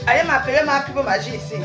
Allez m'appeler ma pub magie ici.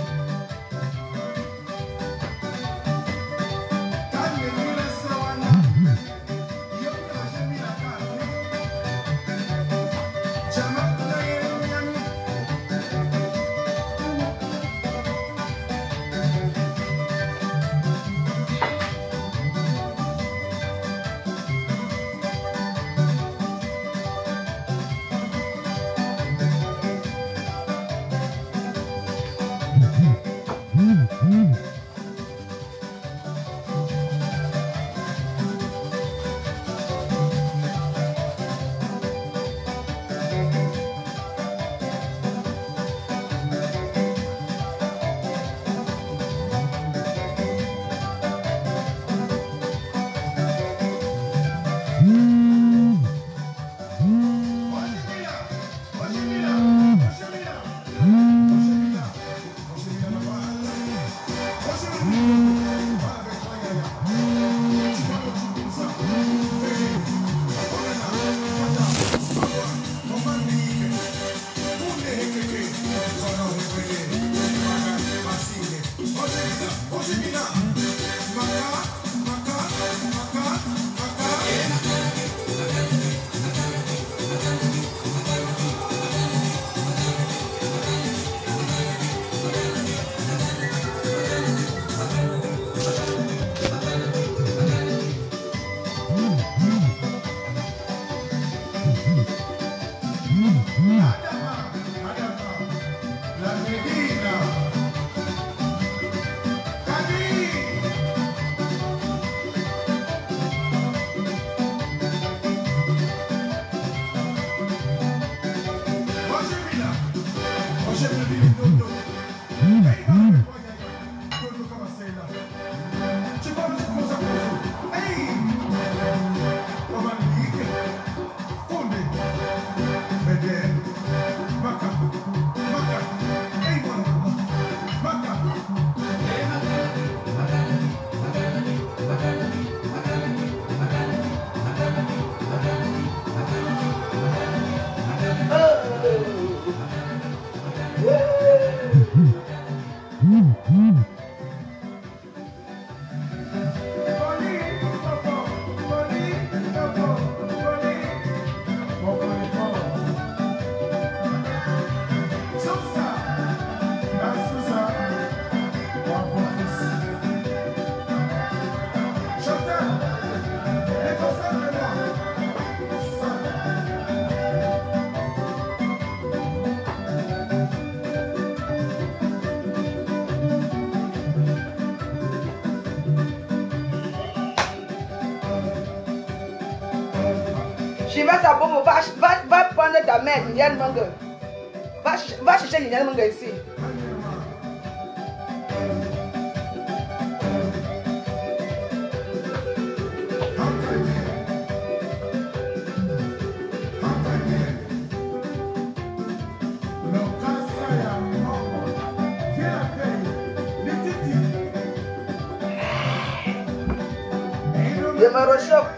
Shiva Sabomo, va prendre ta mère, Liliane Manga. Va chercher Liliane Manga ici. Je me réchauffe.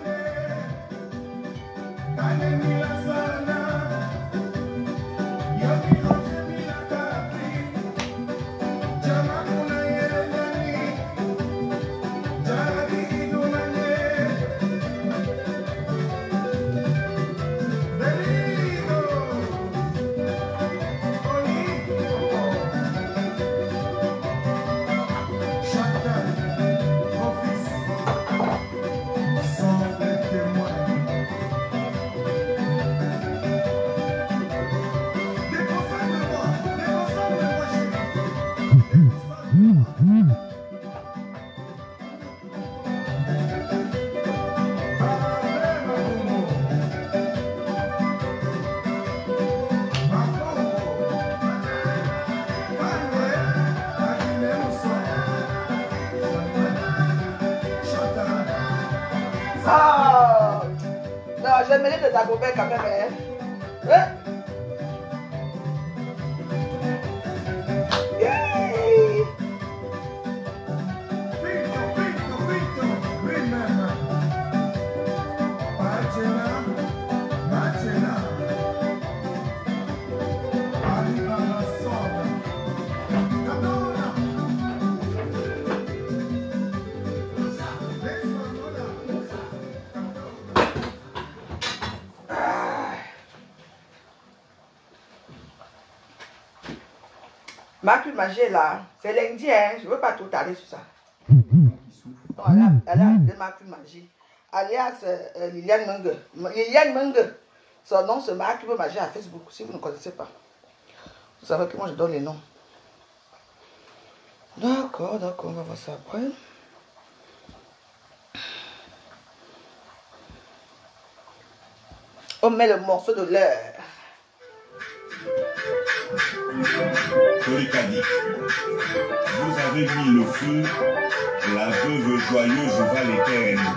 Song le mêlé de Dagobert quand même. Hein? Yay! Ma cul magie là, c'est l'Indien, je ne veux pas tout aller sur ça. Donc, elle a de ma cul magie. Alias Liliane Menge. Liliane Menge. Son nom, c'est ma cul magie à Facebook, si vous ne connaissez pas. Vous savez que moi je donne les noms. D'accord, on va voir ça après. On met le morceau de l'heure. Polycadi, vous avez mis le feu, la veuve joyeuse va l'éterne.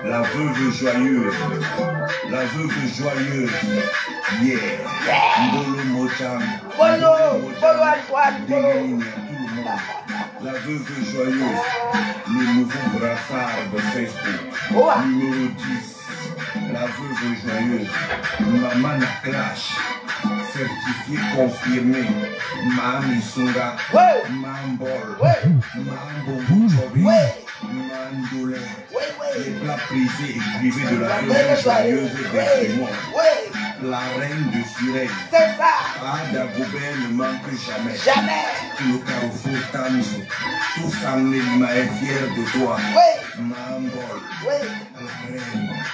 La veuve joyeuse, yeah. Mbolo Mojam, Bolo Antoine, Bolo. La veuve joyeuse, le nouveau brassard de Facebook. Oh. Numéro 10, la veuve joyeuse, Maman Clash. Certifié confirmé, Mami Sunga, Mambol, Mambo Chobi, Mandolé, les plats prisés et privés de la veuve joyeuse des Crémois, la reine de Sirène. C'est ça. Pas d'Agobert ne manque jamais. Jamais. Tout le carrefour Tamsou, tout Samnelima est fier de toi. Mambol,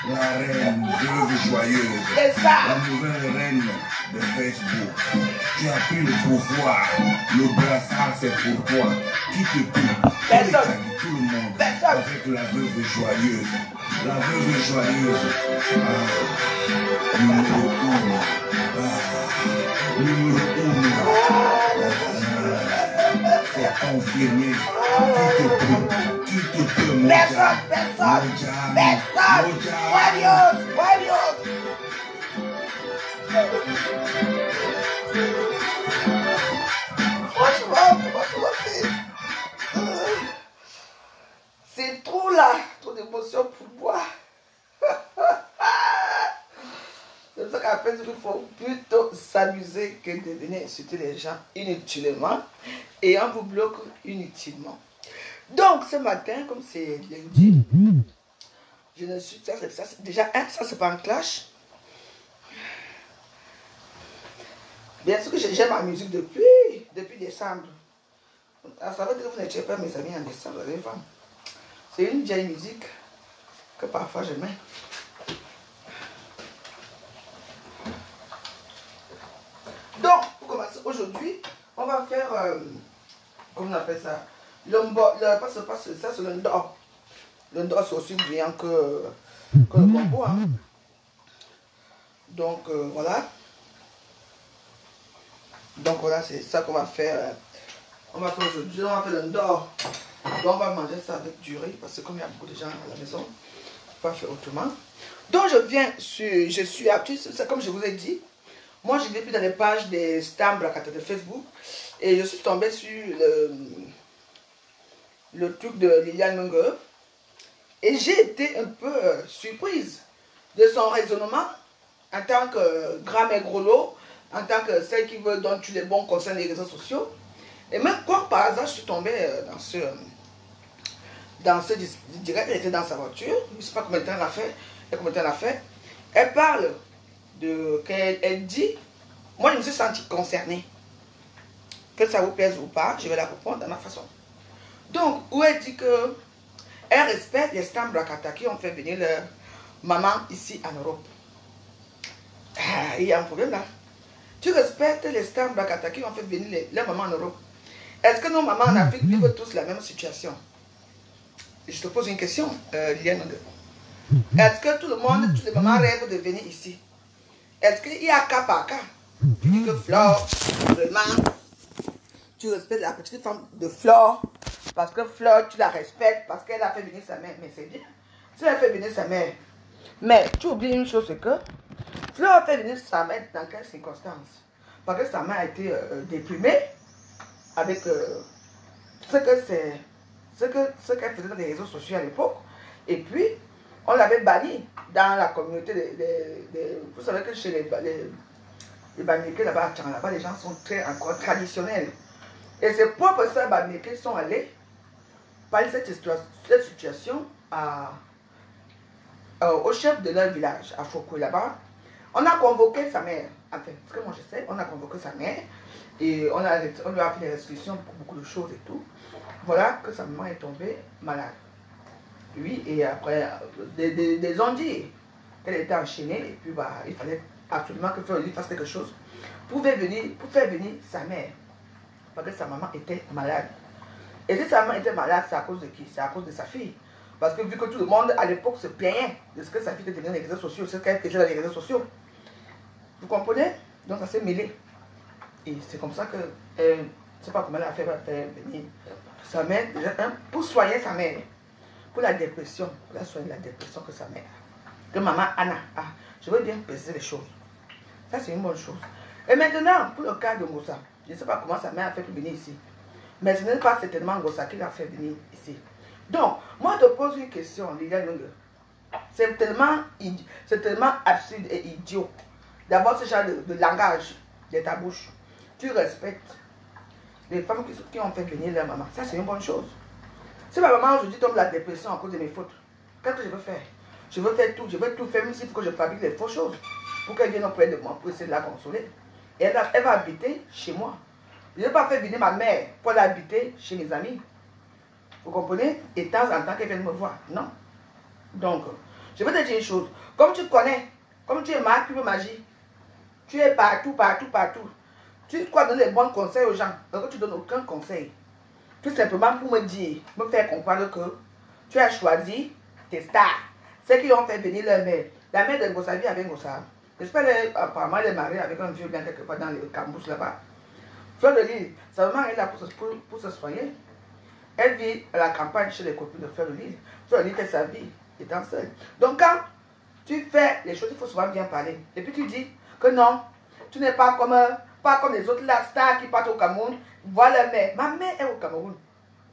la reine veuve joyeuse, C'est ça. la nouvelle reine de Facebook. Tu as pris le pouvoir, le brassard c'est pour toi. Qui te prie? Personne. Tout le monde. Personne. Avec la veuve joyeuse. La veuve joyeuse. Numéro 1. Numéro 1. C'est confirmé. Qui te prie? Personne. Warriors. Franchement, c'est trop là, trop d'émotions pour moi. C'est ça qu'à fait, il faut plutôt s'amuser que de venir insulter les gens inutilement et on vous bloque inutilement. Donc ce matin, comme c'est lundi, je ne suis ça déjà ça c'est pas un clash. Bien sûr que j'aime ma musique depuis décembre. Ça veut dire que vous n'étiez pas mes amis en décembre, les femmes. C'est une vieille musique que parfois je mets. Donc, pour commencer, aujourd'hui, on va faire, comment on appelle ça? Ça c'est le ndo. Le ndo c'est aussi brillant que le combo. Hein. Donc, voilà. Donc voilà, c'est ça qu'on va faire. On va faire aujourd'hui, on va faire le ndor. Donc on va manger ça avec du riz parce que comme il y a beaucoup de gens à la maison, on va faire autrement. Donc je suis active, c'est comme je vous ai dit. Moi je n'ai plus dans les pages des Stam Blakata de Facebook et je suis tombée sur le truc de Liliane Menge et j'ai été un peu surprise de son raisonnement en tant que grand-mère Grolo, en tant que celle qui veut donner tous les bons conseils des réseaux sociaux. Et même quand par hasard je suis tombée dans ce direct, elle était dans sa voiture, je ne sais pas combien de temps elle a fait, elle parle de, elle dit, moi je me suis sentie concernée, que ça vous plaise ou pas, je vais la répondre de ma façon. Donc, où elle dit que elle respecte les Stam Blakata qui ont fait venir leur maman ici en Europe. Ah, il y a un problème là. Tu respectes les Stam Blakata qui ont fait venir les mamans en Europe. Est-ce que nos mamans en Afrique vivent tous la même situation? Je te pose une question, Liliane. Est-ce que tout le monde, toutes les mamans rêvent de venir ici? Est-ce qu'il y a cas par cas? Tu dis que Flore, vraiment, tu respectes la petite femme de Flore, parce que Flore, tu la respectes, parce qu'elle a fait venir sa mère. Mais c'est bien. Si elle a fait venir sa mère, Mais tu oublies une chose, c'est que Fleur a fait venir sa mère dans quelles circonstances? Parce que sa mère a été déprimée avec ce qu'elle faisait dans les réseaux sociaux à l'époque. Et puis, on l'avait banni dans la communauté vous savez que chez les Bamileke là-bas, les gens sont très encore traditionnels. Et ses propres sœurs Bamileke sont allés parler de cette situation au chef de leur village, à Foucault là-bas. On a convoqué sa mère, enfin, ce que moi je sais, on a convoqué sa mère et on lui a fait des restrictions pour beaucoup de choses et tout. Voilà que sa maman est tombée malade. Oui, et après, des ont dit qu'elle était enchaînée et puis bah, il fallait absolument que Fleur de Lys fasse quelque chose pour faire venir sa mère. Parce que sa maman était malade. Et si sa maman était malade, c'est à cause de qui? C'est à cause de sa fille. Parce que vu que tout le monde à l'époque se plaignait de ce que sa fille était devenue dans les réseaux sociaux, ce qu'elle faisait dans les réseaux sociaux. Vous comprenez? Donc ça s'est mêlé. Et c'est comme ça que, je ne sais pas comment elle a fait venir sa mère, déjà, pour soigner sa mère, pour la dépression, pour la soigner la dépression que sa mère a. Que maman Anna a. Je veux bien préciser les choses. Ça c'est une bonne chose. Et maintenant, pour le cas de Ngosa, je ne sais pas comment sa mère a fait pour venir ici. Mais ce n'est pas certainement Ngosa qui l'a fait venir ici. Donc, moi je te pose une question, Liliane Lungue. C'est tellement absurde et idiot. D'abord, ce genre de langage de ta bouche. Tu respectes les femmes qui ont fait venir leur maman. Ça, c'est une bonne chose. Si ma maman aujourd'hui tombe la dépression à cause de mes fautes, qu'est-ce que je veux faire? Je veux faire tout. Je veux tout faire, même s'il faut que je fabrique les fausses choses. Pour qu'elle vienne auprès de moi, pour essayer de la consoler. Et elle va habiter chez moi. Je ne vais pas faire venir ma mère pour l'habiter chez mes amis. Vous comprenez? Et de temps en temps qu'elle vienne me voir. Non. Donc, je veux te dire une chose. Comme tu connais, comme tu es magie, tu es partout. Tu crois donner les bons conseils aux gens. Donc tu ne donnes aucun conseil. Tout simplement pour me dire, me faire comprendre que tu as choisi tes stars. Ceux qui ont fait venir leur mère. La mère de Ngosa vit avec Ngosa. J'espère qu'apparemment elle est mariée avec un vieux bien quelque part dans le campus là-bas. Fleur de Lys, sa maman est là pour se soigner. Elle vit à la campagne chez les copines de Fleur de Lys. Fleur de Lys fait sa vie étant seule. Donc quand tu fais les choses, il faut souvent bien parler. Et puis tu dis que non, tu n'es pas comme les autres la stars qui partent au Cameroun. Voilà, mais ma mère est au Cameroun.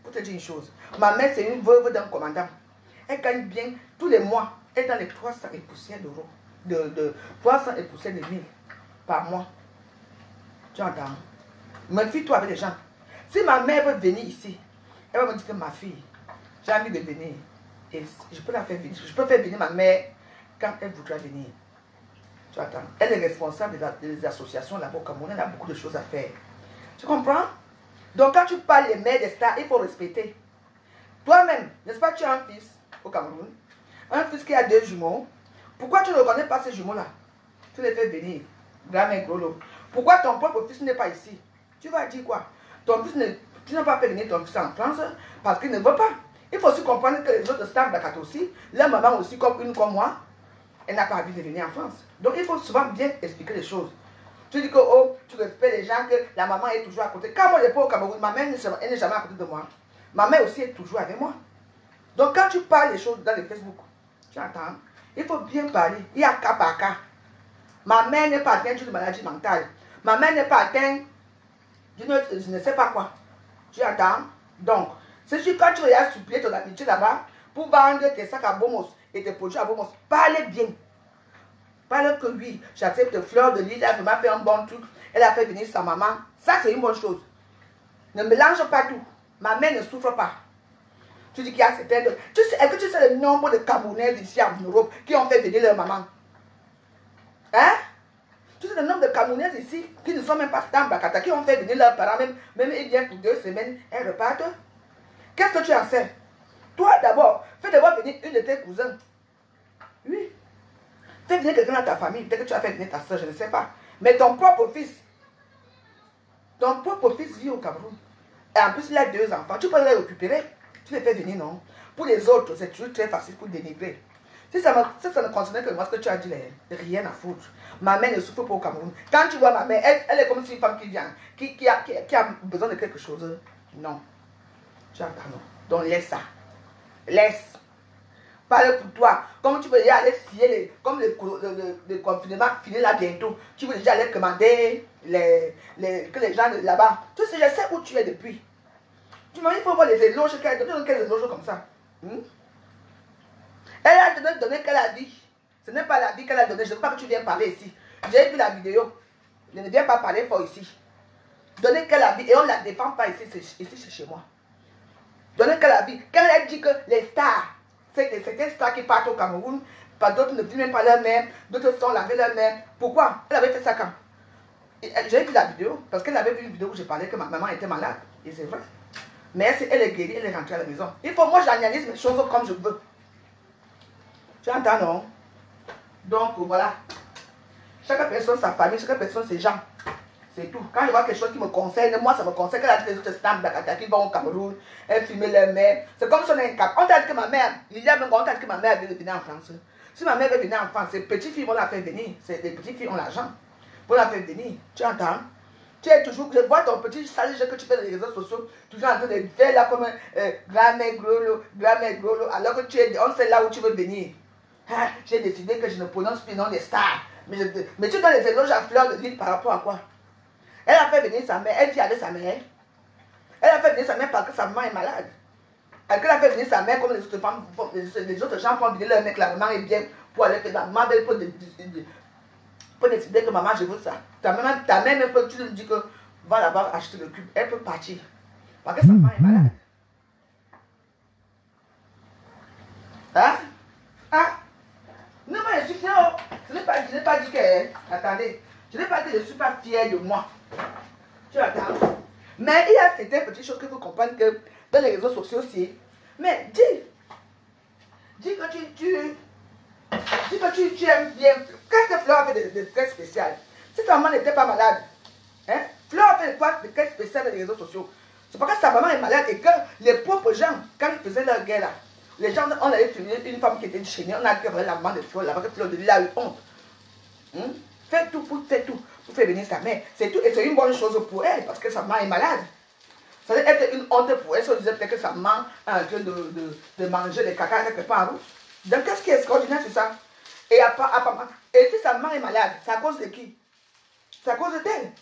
Pour te dire une chose, ma mère c'est une veuve d'un commandant. Elle gagne bien tous les mois. Elle est dans les 300 et poussières d'euros. De 300 et poussières de 1000 par mois. Tu entends? Méfie-toi avec les gens. Si ma mère veut venir ici, elle va me dire que ma fille, j'ai envie de venir. Et je peux la faire venir. Je peux faire venir ma mère quand elle voudra venir. Tu attends. Elle est responsable des associations là-bas au Cameroun. Elle a beaucoup de choses à faire. Tu comprends? Donc quand tu parles des mères des stars, il faut respecter. Toi-même, n'est-ce pas, tu as un fils au Cameroun, un fils qui a 2 jumeaux. Pourquoi tu ne reconnais pas ces jumeaux-là? Tu les fais venir, grand-mère Grolo. Pourquoi ton propre fils n'est pas ici? Tu vas dire quoi? Ton fils tu n'as pas fait venir ton fils en France parce qu'il ne veut pas. Il faut aussi comprendre que les autres stars d'Akat aussi, leur maman aussi, comme moi, elle n'a pas envie de venir en France. Donc il faut souvent bien expliquer les choses. Tu dis que oh, tu respectes les gens, que la maman est toujours à côté. Quand moi je n'ai pas au Cameroun, ma mère n'est jamais à côté de moi. Ma mère aussi est toujours avec moi. Donc quand tu parles des choses dans les Facebook, tu entends? Il faut bien parler. Il y a cas par cas. Ma mère n'est pas atteinte d'une maladie mentale. Ma mère n'est pas atteinte je ne sais pas quoi. Tu entends? Donc, quand tu regardes supplier ton amitié là-bas pour vendre tes sacs à Bomos et tes produits à Bomos, parlez bien. Parle que oui, j'accepte Fleur de Lys, elle m'a fait un bon truc, elle a fait venir sa maman. Ça, c'est une bonne chose. Ne mélange pas tout. Ma mère ne souffre pas. Tu dis qu'il y a certaines... Est-ce que tu sais le nombre de Camerounaises ici en Europe qui ont fait venir leur maman? Hein? Tu sais le nombre de Camerounaises ici qui ne sont même pas dans Bakata, qui ont fait venir leurs parents, même ils viennent pour 2 semaines, elles repartent. Qu'est-ce que tu en sais? Toi d'abord, fais d'abord venir une de tes cousins. Oui. Fais venir quelqu'un dans ta famille, peut-être que tu as fait venir ta soeur, je ne sais pas. Mais ton propre fils vit au Cameroun. Et en plus, il a 2 enfants. Tu peux les récupérer. Tu les fais venir, non? Pour les autres, c'est toujours très facile pour dénigrer. Si ça ne concernait que moi, ce que tu as dit, rien à foutre. Ma mère ne souffre pas au Cameroun. Quand tu vois ma mère, elle est comme si une femme qui vient, qui a besoin de quelque chose. Non. Tu entends, non? Donc laisse ça. Laisse. parler pour toi. Comme tu veux déjà aller scier, comme le confinement finit là bientôt, tu veux déjà aller commander que les gens là-bas. Tu sais, je sais où tu es depuis. Tu m'as dit, il faut voir les éloges qu'elle a donné, quels éloges comme ça. Elle a donné qu'elle a dit. Ce n'est pas la vie qu'elle a donnée. Je ne veux pas que tu viennes parler ici. J'ai vu la vidéo. Je ne viens pas parler fort ici. Donnez qu'elle a vie et on ne la défend pas ici, c'est chez moi. Donnez qu'elle a vie. Quand elle dit que les stars, c'est certaines stars qui partent au Cameroun, d'autres ne filment même pas leur mère, d'autres sont lavés leur mère. Pourquoi? Elle avait fait ça quand? J'ai vu la vidéo, parce qu'elle avait vu une vidéo où je parlais que ma maman était malade. Et c'est vrai. Mais elle est guérie, elle est rentrée à la maison. Il faut, moi j'analyse mes choses comme je veux. Tu entends, non? Donc voilà. Chaque personne, sa famille, chaque personne, ses gens. C'est tout. Quand je vois quelque chose qui me concerne, moi ça me concerne. Quand les autres stamps qui vont au Cameroun, elles filment leur mère. C'est comme si on a un cap. On t'a dit que ma mère, il y a même on t'a dit que ma mère veut venir en France. Si ma mère veut venir en France, ces petites filles vont la faire venir. Les petites filles ont l'argent pour la faire venir. Tu entends? Tu es toujours, je vois ton petit sale jeu que tu fais dans les réseaux sociaux, toujours en train de faire là comme grand-mère grolo, alors que tu es, on sait là où tu veux venir. Ah, j'ai décidé que je ne prononce plus le nom des stars. Mais tu donnes les éloges à fleur de l'île par rapport à quoi? Elle a fait venir sa mère, elle vit avec sa mère. Elle a fait venir sa mère parce que sa maman est malade. Elle a fait venir sa mère comme les autres femmes, les autres gens font venir leur mec, la maman est bien pour aller faire la maman pour décider que maman je veux ça. Ta mère peut, tu lui dis que va là-bas acheter le cube, elle peut partir. Parce que sa maman est malade. Hein? Ah? Non, mais je suis fière. Je n'ai pas dit que... Attendez. Je n'ai pas dit que je ne suis pas fière de moi. Tu attends. Mais il y a certaines petites choses que vous comprenez que dans les réseaux sociaux aussi. Mais dis que tu aimes bien. Qu'est-ce que Fleur a fait de très spécial? Si sa maman n'était pas malade, hein? Fleur a fait quoi de très spécial dans les réseaux sociaux? C'est parce que sa maman est malade et que les pauvres gens, quand ils faisaient leur guerre là, les gens, on avait filmé une femme qui était déchaînée, on a dit la maman de Fleur là-bas, que Fleur de Lille a eu honte. Fais tout pour faire venir sa mère. C'est tout. Et c'est une bonne chose pour elle parce que sa maman est malade. Ça va être une honte pour elle si on disait peut-être que sa maman est en train de manger des caca quelque part en route. Donc qu'est-ce qui est extraordinaire, c'est ça? Et si sa maman est malade, c'est à cause de qui? C'est à cause d'elle.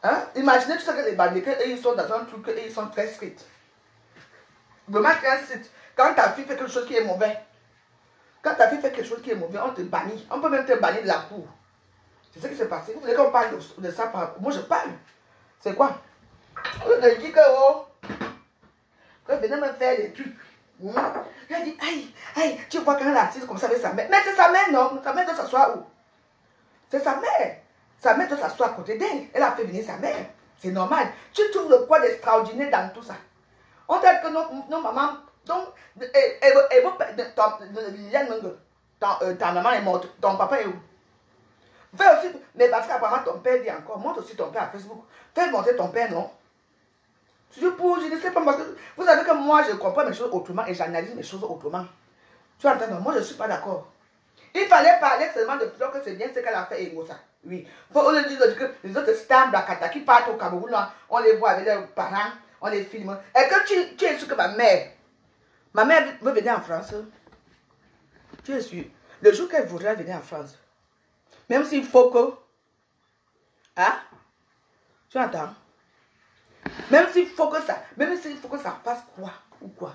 Hein? Imaginez tout ça que les bandits, ils sont dans un truc, ils sont très stricts. Vraiment très stricts. Quand ta fille fait quelque chose qui est mauvais, on te bannit. On peut même te bannir de la cour. C'est ce qui s'est passé. Vous voulez qu'on parle de ça par... Moi, je parle. C'est quoi? On dit que, oh, que venez me faire des trucs. Elle dit, aïe, tu vois quand elle est assise comme ça avec sa mère. Mais c'est sa mère, non? Sa mère doit s'asseoir où? C'est sa mère. Sa mère doit s'asseoir à côté d'elle. Elle a fait venir sa mère. C'est normal. Tu trouves le quoi d'extraordinaire dans tout ça? On dit que nos mamans... Donc, ta maman est morte, ton papa est où? Fais aussi, mais parce qu'apparemment ton père vit encore, montre aussi ton père à Facebook. Fais montrer ton père, non? Je ne sais pas, parce que vous savez que moi je comprends mes choses autrement et j'analyse mes choses autrement. Tu entends? Non, moi je ne suis pas d'accord. Il fallait parler seulement de Fleur, que c'est bien ce qu'elle a fait et ça. Oui. On le dit que les autres stars Blakata qui partent au Cameroun, là, on les voit avec leurs parents, on les filme. Et que tu es sûr que ma mère veut venir en France. Tu es sûr? Le jour qu'elle voudra venir en France, même s'il faut que... Hein? Tu entends? Même s'il faut que ça fasse quoi ou quoi.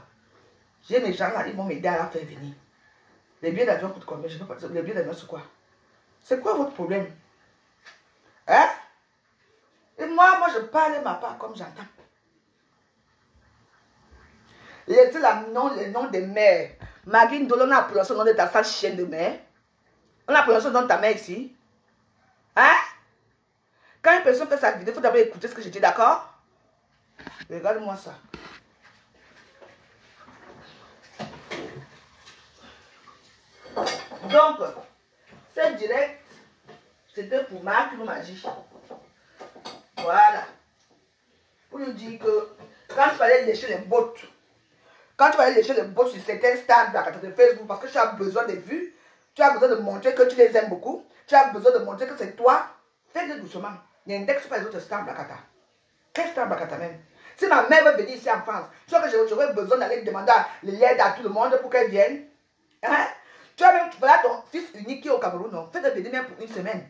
J'ai mes gens là, ils vont m'aider à la faire venir. Les billets d'avion coûtent combien? Je ne sais pas. Les billets d'avion c'est quoi? C'est quoi votre problème? Hein? Et moi je parle ma part comme j'entends. Laissez le nom des mères. Maggie Ndolo, on a prononcé le nom de ta sale chienne de mère. On a prononcé le nom de ta mère ici. Hein? Quand une personne fait sa vidéo, il faut d'abord écouter ce que je dis, d'accord? Regarde-moi ça. Donc, ce direct, c'était pour Marc Magie. Voilà. Pour lui dire que quand tu vas aller lécher les bottes, sur certains stars de Facebook, parce que tu as besoin de vues, tu as besoin de montrer que tu les aimes beaucoup, tu as besoin de montrer que c'est toi, fais-le doucement. N'indexe pas les autres stars Blakata. Quelle star Blakata même? Si ma mère veut venir ici en France, tu vois que j'aurais besoin d'aller demander l'aide à tout le monde pour qu'elle vienne. Hein? Tu as même, voilà ton fils unique qui est au Cameroun, non? Fais-le venir même pour une semaine.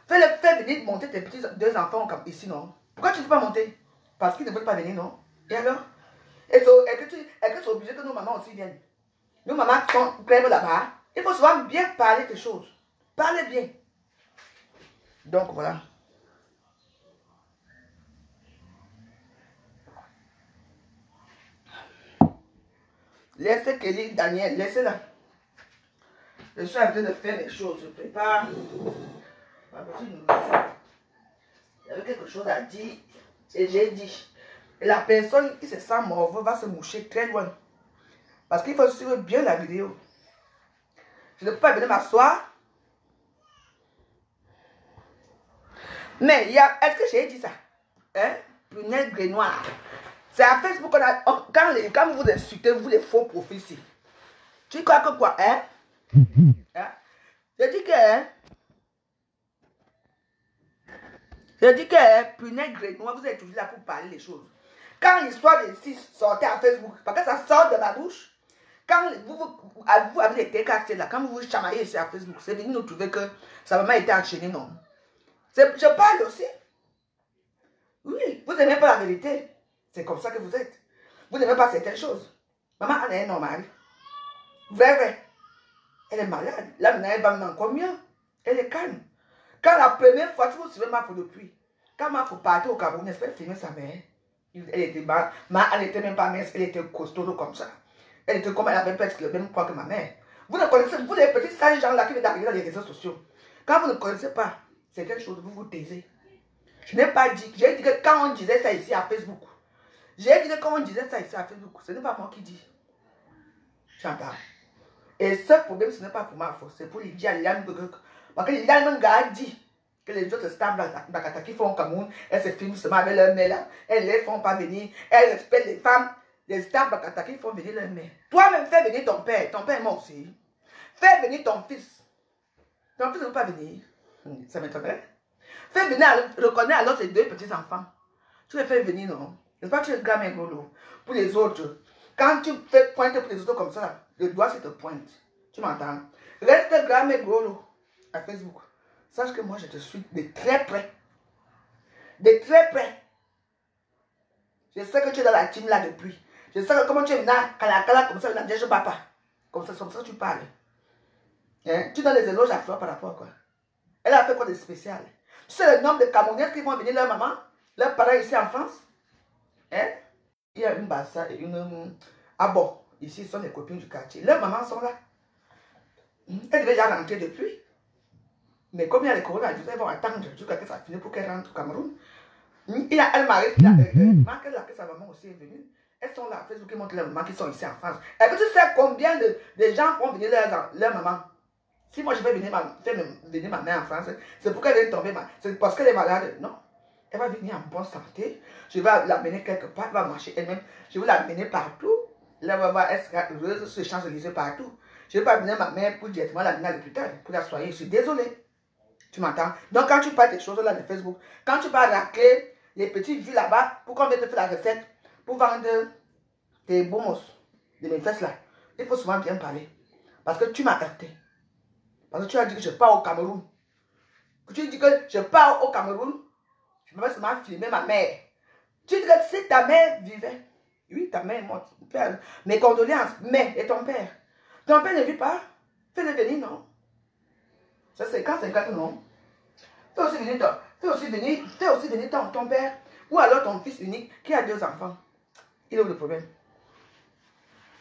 Fais venir monter tes petits deux enfants ici, non? Pourquoi tu ne peux pas monter? Parce qu'ils ne veulent pas venir, non? Et alors? Est-ce que c'est obligé que nos mamans aussi viennent? Nos mamans sont grèves là-bas. Il faut souvent bien parler des choses. Parlez bien. Donc voilà. Laissez Kelly, Daniel, laissez-la. Je suis en train de faire les choses. Je prépare ma petite nourriture. Il y avait quelque chose à dire. Et j'ai dit. Et la personne qui se sent morve va se moucher très loin. Parce qu'il faut suivre bien la vidéo. Je ne peux pas venir m'asseoir. Mais il y a. Est-ce que j'ai dit ça? Hein? Prunelle Grénoire. C'est à Facebook qu'on a. Quand vous insultez, vous les faux profils. Tu crois que quoi? Hein? Hein? Je dis que. Hein? Je dis que Prunelle Grénoire, vous êtes toujours là pour parler les choses. Quand l'histoire des 6 sortait à Facebook, parce que ça sort de ma bouche, quand vous avez été cassés là, quand vous vous chamaillez ici à Facebook, c'est venu nous trouver que sa maman était enchaînée, non? Je parle aussi. Oui, vous n'aimez pas la vérité. C'est comme ça que vous êtes. Vous n'aimez pas certaines choses. Maman, elle est normale. Vrai. Elle est malade. Là, maintenant, elle va même encore mieux. Elle est calme. Quand la première fois, si vous suivez ma photo depuis, quand ma photo partait au Cameroun, elle espère filmer sa mère. Elle était mal. Elle n'était même pas mince, elle était costaud comme ça. Elle était comme elle avait presque le même poids que ma mère. Vous ne connaissez pas, vous les petits sages gens là qui viennent d'arriver dans les réseaux sociaux. Quand vous ne connaissez pas certaines choses, vous vous taisez. Je n'ai pas dit, j'ai dit que quand on disait ça ici à Facebook, j'ai dit que quand on disait ça ici à Facebook, ce n'est pas moi qui dis. J'entends. Et ce problème, ce n'est pas pour ma faute, c'est pour Lydia Liane. Parce que Lydia Nanga a dit que les autres stars Bakata qui font au Cameroun, elles se filment seulement avec leur mère là, elles ne les font pas venir, elles respectent les femmes, les stars Bakata qui font venir leur mère. Toi-même, fais venir ton père est mort aussi. Fais venir ton fils. Ton fils ne veut pas venir. Ça m'étonnerait. Fais venir, reconnais alors tes deux petits enfants. Tu les fais venir, non? N'est-ce pas que tu es gamin golo? Pour les autres, quand tu fais pointer pour les autres comme ça, le doigt se te pointe. Tu m'entends? Reste gamin golo à Facebook. Sache que moi, je te suis de très près. De très près. Je sais que tu es dans la team là depuis. Je sais que comment tu es là, kala comme ça, je papa. Comme ça tu parles. Hein? Tu donnes les éloges à toi par rapport à quoi? Elle a fait quoi de spécial? Tu sais le nombre de Camerounais qui vont venir leur maman, leurs parents ici en France? Hein? Il y a une Bassa et une Abo. Ici, ce sont les copines du quartier. Leurs mamans sont là. Elles devaient déjà rentrer depuis. Mais comme il y a les coronavirus, elles vont attendre jusqu'à ce que ça finisse pour qu'elles rentrent au Cameroun. Elle m'a remarqué là que sa maman aussi est venue. Elles sont là, Facebook, qui montrent leurs mamans qui sont ici en France. Est-ce que tu sais combien de gens vont venir leur maman? Si moi je vais venir venir ma mère en France, c'est pour qu'elle vienne tomber. C'est parce qu'elle est malade. Non. Elle va venir en bonne santé. Je vais l'amener quelque part. Elle va marcher elle-même. Je vais l'amener partout. Là, elle va voir, elle sera heureuse sur les Champs-Élysées partout. Je ne vais pas venir ma mère pour directement l'amener à l'hôpital, pour la soigner. Je suis désolée. Tu m'entends? Donc, quand tu parles des choses là de Facebook, quand tu parles racler les petites vues là-bas, pour qu'on vienne te faire la recette, pour vendre tes boumos, de mes fesses là, il faut souvent bien parler. Parce que tu m'as heurté. Parce que tu as dit que je pars au Cameroun. Que tu dis que je pars au Cameroun, je me vais seulement filmer ma mère. Tu dis que si ta mère vivait, oui, ta mère est morte. Mes condoléances, mais et ton père? Ton père ne vit pas? Fais-le venir, non? Ça c'est quand 50, non? Fais aussi venir ton père. Ou alors ton fils unique qui a 2 enfants. Il est où le problème?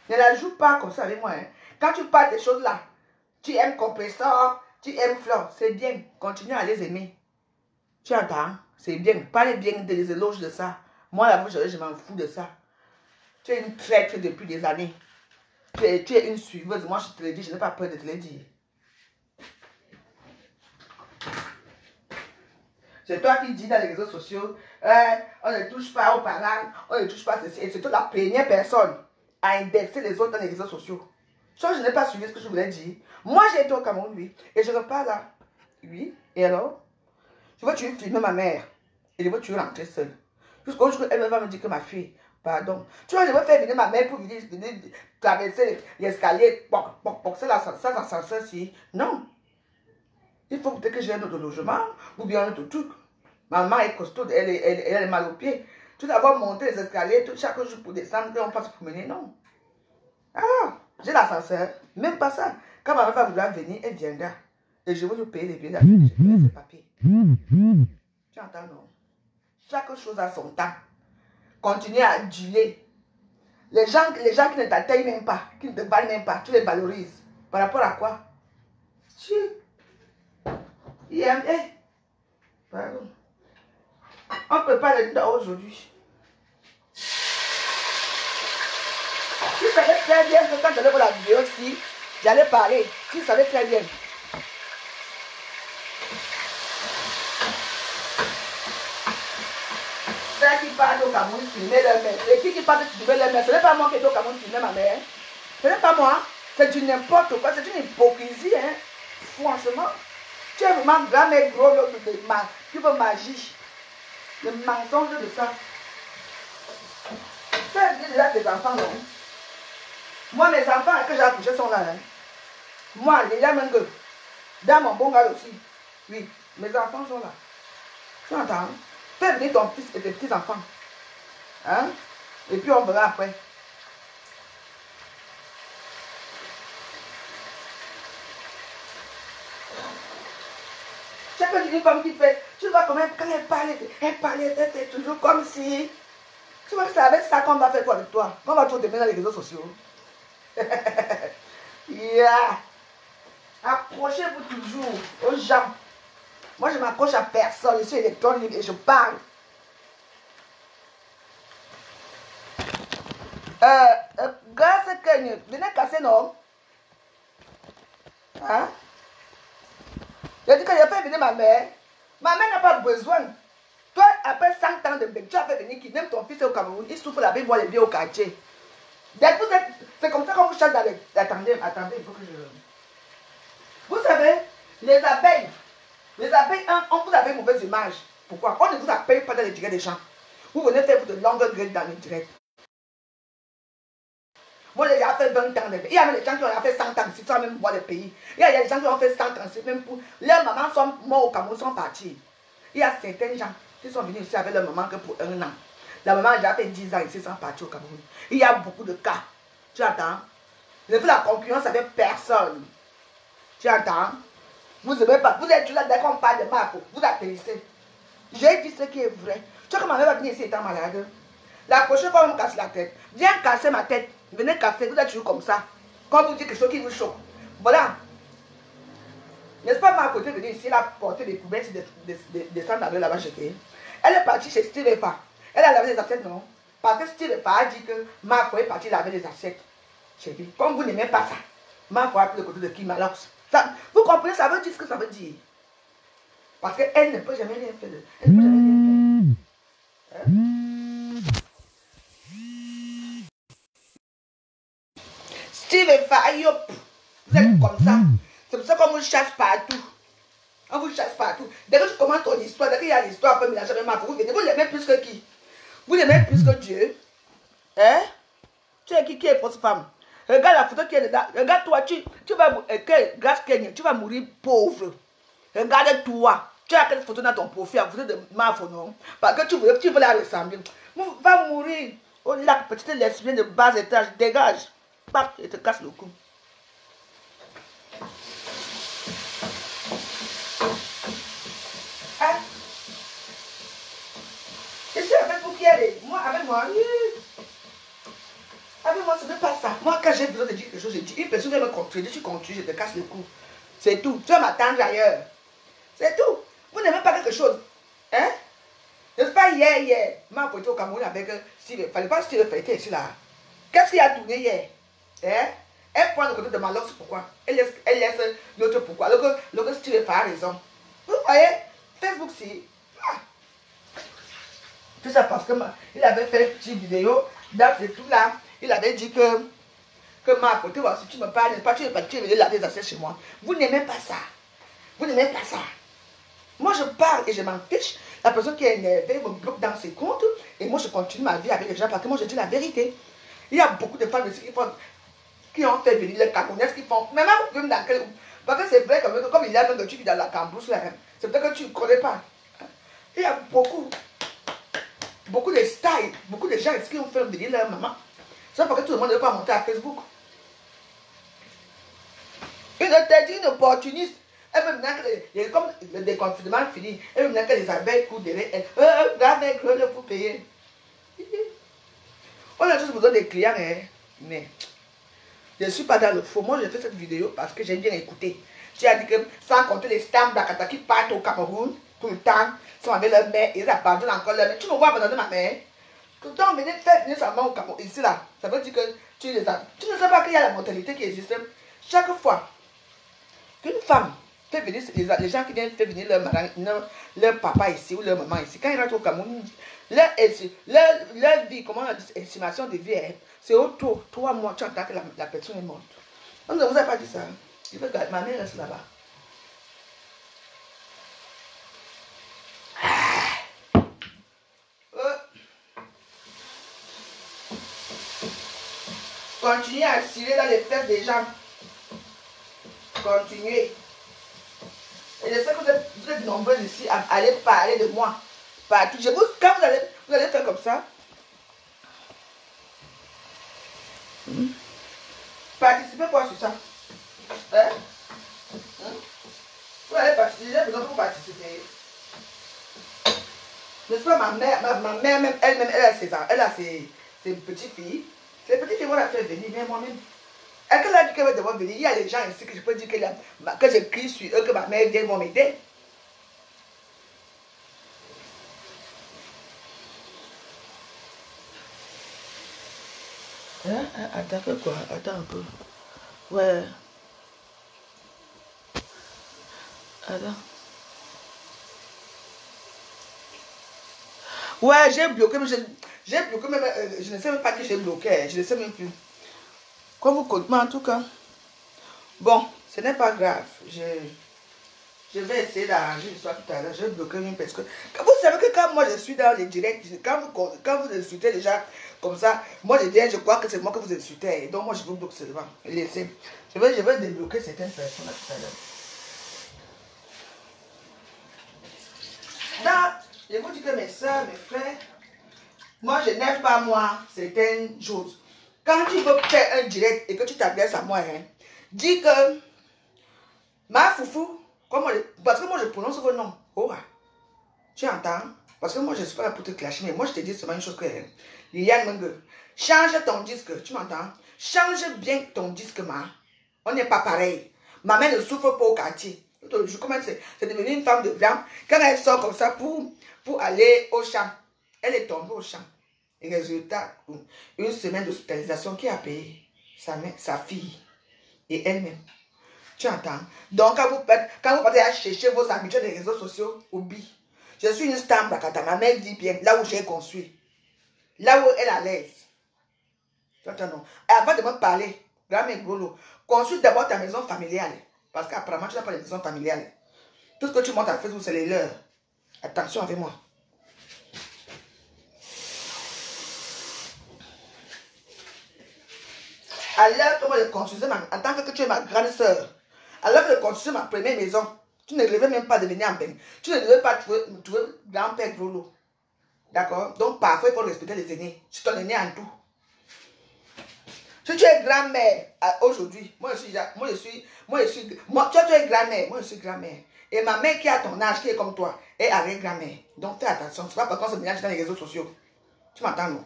Ne la joue pas comme ça avec moi. Hein. Quand tu parles des choses là, tu aimes Compressor, tu aimes Flore, c'est bien. Continue à les aimer. Tu entends? C'est bien. Parlez bien des éloges de ça. Moi, là, je m'en fous de ça. Tu es une traître depuis des années. Tu es une suiveuse. Moi, je te le dis, je n'ai pas peur de te le dire. C'est toi qui dis dans les réseaux sociaux, on ne touche pas aux parents, on ne touche pas ceci. Et c'est toi la première personne à indexer les autres dans les réseaux sociaux. Soit je n'ai pas suivi ce que je voulais dire. Moi, j'ai été au Cameroun, oui. Et je repars là. Oui. Et alors? Je veux tuer filmer ma mère. Et je veux tuer rentrer seule. Jusqu'au jour où elle va me dire que ma fille, Pardon. Tu vois, je veux faire venir ma mère pour venir traverser l'escalier. C'est l'ascenseur si. Non. Il faut peut-être que j'ai un autre logement ou bien un autre truc. Maman est costaud, elle est mal au pied. Tu dois avoir monté les escaliers chaque jour pour descendre, qu'on passe promener. Non. Alors, j'ai l'ascenseur. Même pas ça. Quand ma mère va vouloir venir, elle viendra. Et je vais lui payer les billets d'avion. Je paye ses papiers. Tu entends, non? Chaque chose a son temps. Continue à aduler. Les gens qui ne t'atteignent même pas, qui ne te valent même pas, tu les valorises. Par rapport à quoi? Pardon. On prépare le dîner aujourd'hui. Tu savais très bien que quand j'allais voir la vidéo aussi, j'allais parler. Tu savais très bien. Ceux qui parlent au Cameroun filmer leur mère. Et qui parle de filmer leur mère, ce n'est pas moi qui est au Cameroun filmer ma mère. Ce n'est pas moi. C'est du n'importe quoi. C'est une hypocrisie. Hein. Franchement. Tu es vraiment grand et gros tu veux magie. Le mensonge de ça. Fais bien déjà tes enfants, non? Moi, mes enfants que j'ai accouchés sont là. Hein. Moi, les même que dans mon bon gars aussi. Oui, mes enfants sont là. Tu entends? Fais venir ton fils et tes petits-enfants. Hein? Et puis on verra après. Chaque une femme qui fait, tu vois comment quand elle parle, elle toujours comme si. Tu vois que c'est avec ça qu'on va faire quoi avec toi? On va tout demain dans les réseaux sociaux. Yeah. Accrochez-vous toujours aux gens. Moi, je ne m'accroche à personne. Je suis électron libre et je parle. Grâce à Kenya, venez casser, non? Hein? J'ai dit que j'ai fait venir ma mère. Ma mère n'a pas besoin. Toi, après 100 ans de bébé, tu as fait venir qui? Même ton fils est au Cameroun. Il souffre la vie, boit les biens au quartier. C'est comme ça qu'on vous chasse dans les... Attendez, il faut que je... Vous savez, les abeilles, on vous avez une mauvaise image. Pourquoi? On ne vous appelle pas dans les directs des gens. Vous venez faire de longues grèves dans les directs. Moi, j'ai fait 20 ans. Il y a même des gens qui ont fait 100 ans ici, sans même voir le pays. Il y a des gens qui ont fait 100 ans ici, même pour... Leurs mamans sont morts au Cameroun, sont partis. Il y a certains gens qui sont venus ici avec leur maman que pour 1 an. La maman a déjà fait 10 ans ici sans partir au Cameroun. Il y a beaucoup de cas. Tu entends? Ne faites la concurrence avec personne. Tu entends? Vous n'aimez pas. Vous êtes là dès qu'on parle de Marco. Vous atterrissez. J'ai dit ce qui est vrai. Tu vois que ma mère va venir ici étant malade. La prochaine fois, on me casse la tête. Viens casser ma tête. Venez casser. Vous êtes toujours comme ça. Quand vous dites quelque chose qui vous choque. Voilà. N'est-ce pas Marco est venue ici, elle a porté des poubelles, descendre avec là-bas jeter. Elle est partie chez Steve Epa. Elle a lavé les assiettes, non? Parce que Steve Epa a dit que Marco est parti laver les assiettes. Chérie, comme vous n'aimez pas ça, Marco a pris le côté de Kim alors. Vous comprenez, ça veut dire ce que ça veut dire. Parce qu'elle ne peut jamais rien faire. Elle ne peut jamais rien faire. Hein? Steve Epa, vous êtes comme ça. C'est pour ça qu'on vous chasse partout. On vous chasse partout. Dès que tu commences ton histoire, dès qu'il y a l'histoire, un peu mélangée avec Marco, vous venez. Vous l'aimez plus que qui? Vous l'aimez plus que Dieu? Hein? Tu es qui est fausse femme? Regarde la photo qui est dedans. Regarde-toi, tu vas, grâce Kenya, tu vas mourir pauvre. Regarde-toi. Tu as quelle photo dans ton profil, la photo de Marco, non? Parce que tu veux la ressembler. Va mourir. Oh là, petite lesbienne de bas étage, dégage. Paf, et te casse le cou. Hein? Et c'est avec vous qui allez. Moi, avec moi. Avec moi, ce n'est pas ça. Moi, quand j'ai besoin de dire quelque chose, je dis, une personne vient me contredire, tu continues, je te casse le cou. C'est tout. Tu vas m'attendre ailleurs. C'est tout. Vous n'aimez pas quelque chose. Hein? N'est-ce pas hier, ma photo au Cameroun avec Steve. Il ne fallait pas Steve fêter ici là. Qu'est-ce qu'il a tourné hier? Hein? Elle prend le côté de Malok, c'est pourquoi. Elle laisse l'autre pourquoi. Alors que Steve a raison. Vous voyez? Facebook, c'est. Tout ça parce qu'il avait fait une petite vidéo dans ce tout là. Il avait dit que ma photo, si tu me parles, tu es venu laver les assiettes chez moi. Vous n'aimez pas ça. Vous n'aimez pas ça. Moi, je parle et je m'en fiche. La personne qui est énervée me bloque dans ses comptes. Et moi, je continue ma vie avec les gens parce que moi, je dis la vérité. Il y a beaucoup de femmes ici qui ont fait venir les Camerounaises qui font. Même dans quel. Parce que c'est vrai que comme il y a même que tu vis dans la cambrousse là, hein, c'est peut-être que tu ne connais pas. Il y a beaucoup de styles, beaucoup de gens ici qui ont fait venir leur maman. C'est parce que tout le monde ne veut pas monter à Facebook. Une t'a dit une opportuniste. Elle veut maintenant que comme le déconfinement fini, elle veut maintenant que les abeilles courent derrière elle. Regarde, pour payer. On a tous besoin des clients, hein. Mais je ne suis pas dans le faux. Moi, j'ai fait cette vidéo parce que j'aime bien écouter. Tu as dit que sans compter les stars d'Akata qui partent au Cameroun tout le temps, sont avec leur mère, ils abandonnent encore leur mère. Tu me vois abandonner ma mère. Tout le temps, faire venir sa maman au Cameroun, ici là, ça veut dire que tu les as. Tu ne sais pas qu'il y a la mortalité qui existe. Chaque fois qu'une femme fait venir les gens qui viennent faire venir leur papa ici ou leur maman ici, quand ils rentrent au Cameroun, leur vie, comment on dit, estimation de vie, c'est autour 3 mois, tu entends que la personne est morte. On ne vous a pas dit ça. Je veux que ma mère reste là-bas. Continuez à cirer dans les fesses des gens. Continuez. Et je sais que vous êtes nombreux ici à aller parler de moi. Partout. Quand vous allez faire comme ça, participez quoi sur ça? Hein? Vous allez participer, j'ai besoin pour participer. N'est-ce pas ma mère même, elle-même, elle a ses petites filles. Ces petites filles vont la faire venir, mais moi-même. Et quand elle a dit qu'elle va devoir venir, il y a des gens ici que je peux dire que je crie sur eux, que ma mère vient m'aider. Attends, que quoi? Attends un peu. Ouais. Attends. Ouais, j'ai bloqué, mais je ne sais même pas qui j'ai bloqué. Je ne sais même plus. Comme vous comptez, en tout cas. Bon, ce n'est pas grave. Je vais essayer d'arranger l'histoire tout à l'heure. Je vais bloquer une parce que. Vous savez que quand moi je suis dans les directs, quand vous insultez les gens comme ça, moi je crois que c'est moi que vous insultez. Donc moi je vous bloque seulement. Laissez. Je vais débloquer certaines personnes là, tout à l'heure. Je vous dis que mes soeurs, mes frères, moi je n'aime pas moi certaines choses. Quand tu veux faire un direct et que tu t'adresses à moi, hein, dis que ma foufou. Parce que moi je prononce vos noms. Oh, tu entends? Parce que moi je ne suis pas là pour te clasher, mais moi je te dis seulement une chose que Liliane Menge, change ton disque, tu m'entends? Change bien ton disque, ma. On n'est pas pareil. Ma mère ne souffre pas au quartier. Je commence, c'est devenu une femme de viande. Quand elle sort comme ça pour aller au champ, elle est tombée au champ. Et résultat, une semaine d'hospitalisation, qui a payé? Sa fille et elle-même. Tu entends? Donc, quand vous partez à chercher vos habitudes des réseaux sociaux, oublie. Je suis une star Bakata. Ma mère dit bien, là où j'ai construit. Là où elle est à l'aise. Tu entends, non? Et avant de me parler, grand-mère Golo, construis d'abord ta maison familiale. Parce qu'apparemment, tu n'as pas de maison familiale. Tout ce que tu montes à Facebook, c'est les leurs. Attention avec moi. Alors que moi, je construisais en tant que tu es ma grande soeur. Alors que je construisais ma première maison, tu ne devais même pas devenir en bain. Tu ne devais pas trouver grand-père Grolo. D'accord? Donc parfois, il faut respecter les aînés. Tu ton aîné en tout. Si tu es grand-mère aujourd'hui, tu es grand-mère, moi je suis grand-mère. Et ma mère qui a ton âge, qui est comme toi, est avec grand-mère. Donc fais attention, c'est pas parce qu'on se mélange dans les réseaux sociaux. Tu m'entends, non?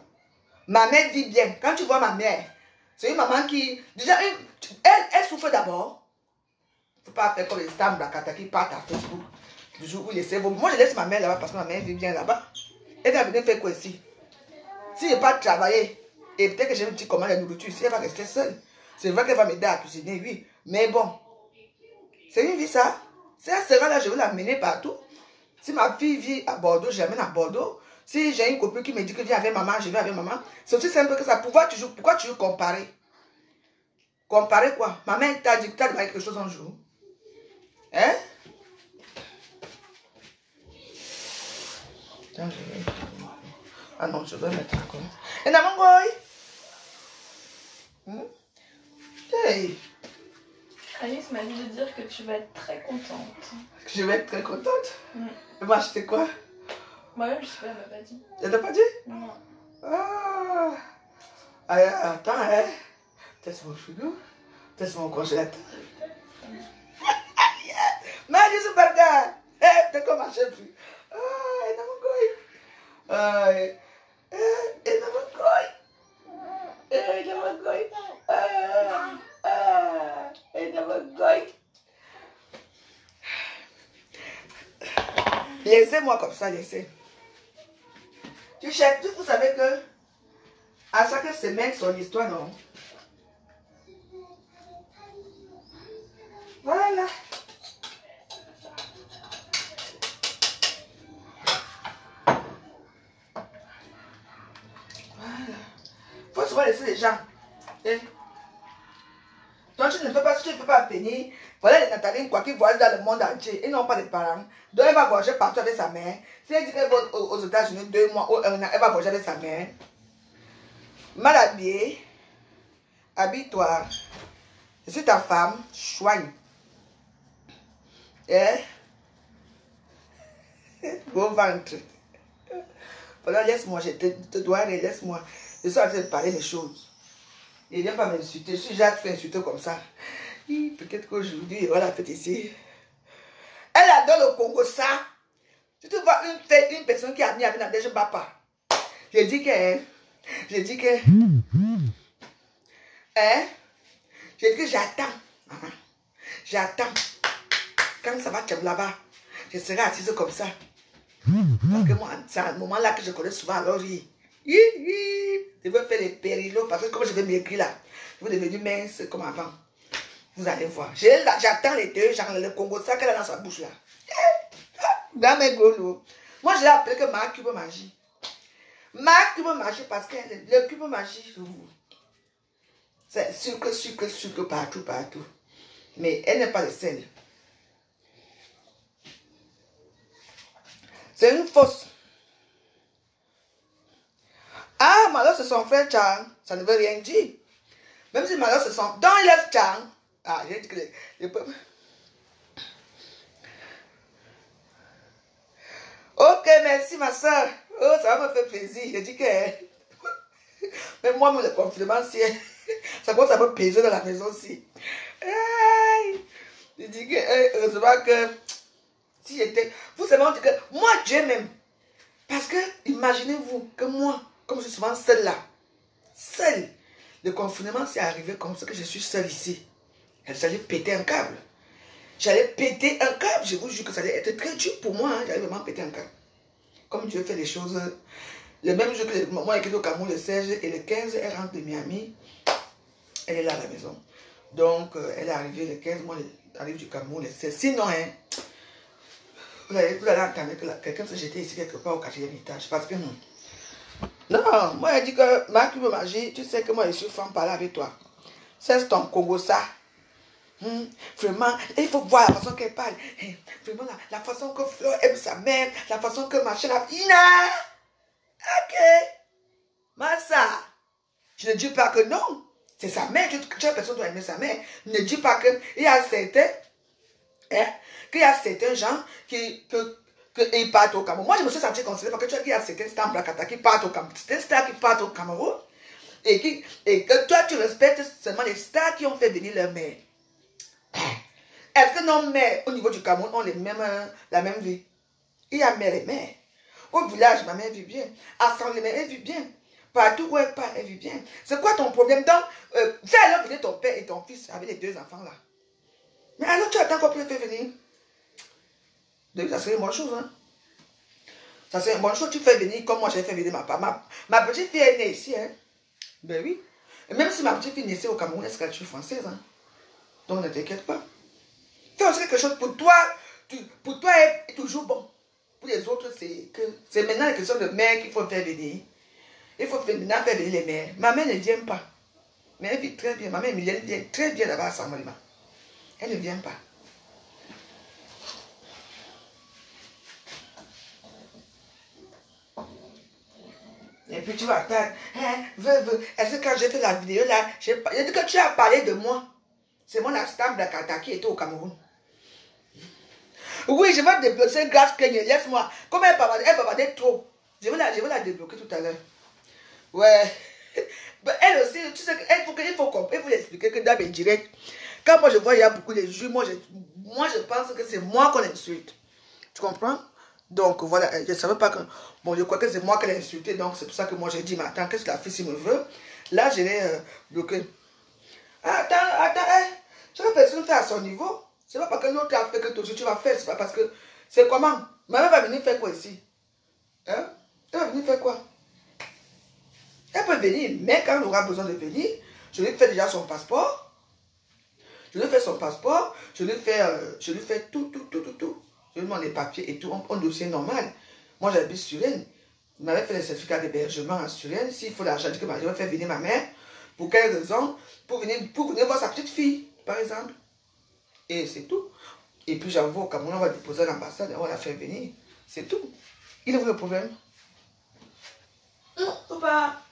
Ma mère dit bien, quand tu vois ma mère, c'est une maman qui, déjà, elle souffre d'abord. Il ne faut pas faire comme les stars Blakata qui partent à Facebook. Du jour où il essaie. Moi, je laisse ma mère là-bas parce que ma mère vit bien là-bas. Elle va venir faire quoi ici? Si je n'ai pas travaillé, et peut-être que j'ai un petit commande de nourriture ici, elle va rester seule. C'est vrai qu'elle va m'aider à cuisiner, oui. Mais bon, c'est une vie ça. Si elle sera là, je vais l'amener partout. Si ma fille vit à Bordeaux, je l'amène à Bordeaux. Si j'ai une copine qui me dit que viens avec maman, je vais avec maman. C'est aussi simple que ça. Pourquoi tu veux comparer? Comparer quoi? Ma mère t'a dit que tu as demandé quelque chose un jour. Hein? Tiens, je vais... Ah non, je vais mettre encore. Et Namangoy. Hey. Alice m'a dit de dire que tu vas être très contente. Je vais être très contente. Elle m'a acheté quoi? Moi-même, je sais pas, elle m'a pas dit. Elle t'a pas dit? Non. Ah. Attends, hein. Teste mon frigo. Teste mon congélateur. Marie Superga. T'es comme ma chef. Ah, et Namangoy. Ah, et Namangoy. Et Namangoy. Et Namangoy. Laissez-moi comme ça, laissez. Tu cherches, vous savez que à chaque semaine, son histoire, non? Voilà. Voilà. Faut souvent laisser les gens. Eh? Donc tu ne peux pas, si tu ne peux pas bénir, voilà les Nathalines quoi, qui voyagent dans le monde entier. Ils n'ont pas de parents. Donc elle va voyager partout avec sa mère. Si elle dit qu'elle va aux États-Unis 2 mois ou 1 an, elle va voyager avec sa mère. Mal habillée, habille-toi. Je suis ta femme, soigne. Eh? Gros ventre. Voilà, laisse-moi, je te dois aller, laisse-moi. Je suis en train de parler des choses. Il ne vient pas m'insulter. Je suis déjà insulté comme ça. Peut-être qu'aujourd'hui, il va la fête ici. Elle adore le Congo, ça. Si tu vois une personne qui a mis avec la je ne bats pas. Je dis que... Hein? Je dis que j'attends. J'attends. Quand ça va là-bas, je serai assise comme ça. Parce que moi, c'est un moment là que je connais souvent. Alors, je veux faire les périlos parce que comme je vais maigrir là, je vais devenir mince comme avant. Vous allez voir. J'attends les deux, genre le Congo, ça qu'elle a dans sa bouche là. Dans mes gros. Moi, je l'ai appelé que ma cube magie. Ma cube magie parce que le cube magie, c'est sucre partout. Mais elle n'est pas le sel. C'est une fausse. Ah, Malo, c'est son frère Chang. Ça ne veut rien dire. Même si Malo, c'est son... Dans il est Chang. Ah, j'ai dit que les peuples... Ok, merci ma soeur. Oh, ça va me faire plaisir. J'ai dit que... Même moi, le confinement, ça commence à me peser dans la maison aussi. J'ai dit que... Heureusement que... Si j'étais... Vous savez, on dit que... Moi, Dieu même. Parce que, imaginez-vous que moi, comme je suis souvent seule là, seule, le confinement s'est arrivé comme ça que je suis seule ici. J'allais péter un câble. J'allais péter un câble. Je vous jure que ça allait être très dur pour moi. Hein. J'allais vraiment péter un câble. Comme Dieu fait les choses, le même jour que moi, elle est au Cameroun le 16 et le 15, elle rentre de Miami. Elle est là à la maison. Donc, elle est arrivée le 15, moi, elle arrive du Cameroun le 16. Sinon, hein, vous allez entendre que quelqu'un se jetait ici quelque part au 4e étage. Parce que non, moi, elle dit que ma cube magie, tu sais que moi, je suis femme parler avec toi. C'est ton Congo, ça. Vraiment, il faut voir la façon qu'elle parle. Vraiment, la façon que Fleur aime sa mère, la façon que machin la Ina. Ok. Massa. Je ne dis pas que non. C'est sa mère. Chaque personne doit aimer sa mère. Ne dis pas que il y a certains, qu'il y a certains gens qui partent au Cameroun. Moi, je me suis senti considérée parce que tu as dit qu'il y a certains stars Blakata qui partent au Cameroun. Certains stars qui partent au Cameroun et que toi, tu respectes seulement les stars qui ont fait venir leur mère. Est-ce que nos mères au niveau du Cameroun ont la même vie? Il y a mère et mère. Au village, ma mère vit bien. À Saint-Lémer, elle vit bien. Partout où elle part, elle vit bien. C'est quoi ton problème? Donc, fais alors venir ton père et ton fils avec les 2 enfants là. Mais alors tu attends qu'on peut faire venir? Donc, ça serait une bonne chose. Hein? Ça serait une bonne chose. Tu fais venir comme moi j'ai fait venir ma petite fille est née ici. Hein? Ben oui. Et même si ma petite fille naissait au Cameroun, est-ce qu'elle est française? Hein? Donc ne t'inquiète pas. Fais aussi quelque chose pour toi. Pour toi est toujours bon. Pour les autres, c'est maintenant la question de mère qu'il faut faire venir. Il faut maintenant faire venir les mères. Ma mère ne vient pas. Mais elle vit très bien. Ma mère vient très bien là-bas à Saint-Molima. Elle ne vient pas. Et puis tu vas attendre. Hein, est-ce que quand j'ai fait la vidéo là, j'ai dit que tu as parlé de moi. C'est moi la star de Kata qui était au Cameroun. Oui, je vais débloquer grâce Kenya. Laisse-moi. Comme elle babadait trop. Je vais la débloquer tout à l'heure. Ouais. Elle aussi, tu sais il faut comprendre. Il faut lui expliquer que dans mes directs, quand moi je vois il y a beaucoup de juges, moi je pense que c'est moi qu'on insulte. Tu comprends? Donc voilà, je ne savais pas que... Bon, je crois que c'est moi qui l'ai insulté, donc c'est pour ça que moi j'ai dit, mais attends, qu'est-ce que la fille s'il me veut? Là, je l'ai bloqué. Attends, chaque personne fait à son niveau. C'est pas parce que l'autre a fait que toi aussi tu vas faire, c'est pas parce que... C'est comment? Maman va venir faire quoi ici? Hein? Elle va venir faire quoi? Elle peut venir, mais quand elle aura besoin de venir, je lui fais déjà son passeport. Je lui fais son passeport, je lui fais tout. Je lui demande les papiers et tout, un dossier normal. Moi, j'habite sur Suresnes. Il m'avait fait les certificats d'hébergement à Suresnes. S'il faut l'argent, je vais faire venir ma mère. Pour quelle raison? Pour venir voir sa petite fille, par exemple. Et c'est tout. Et puis, j'avoue, au Cameroun, on va déposer à l'ambassade et on va la faire venir. C'est tout. Il est où le problème? Non, faut pas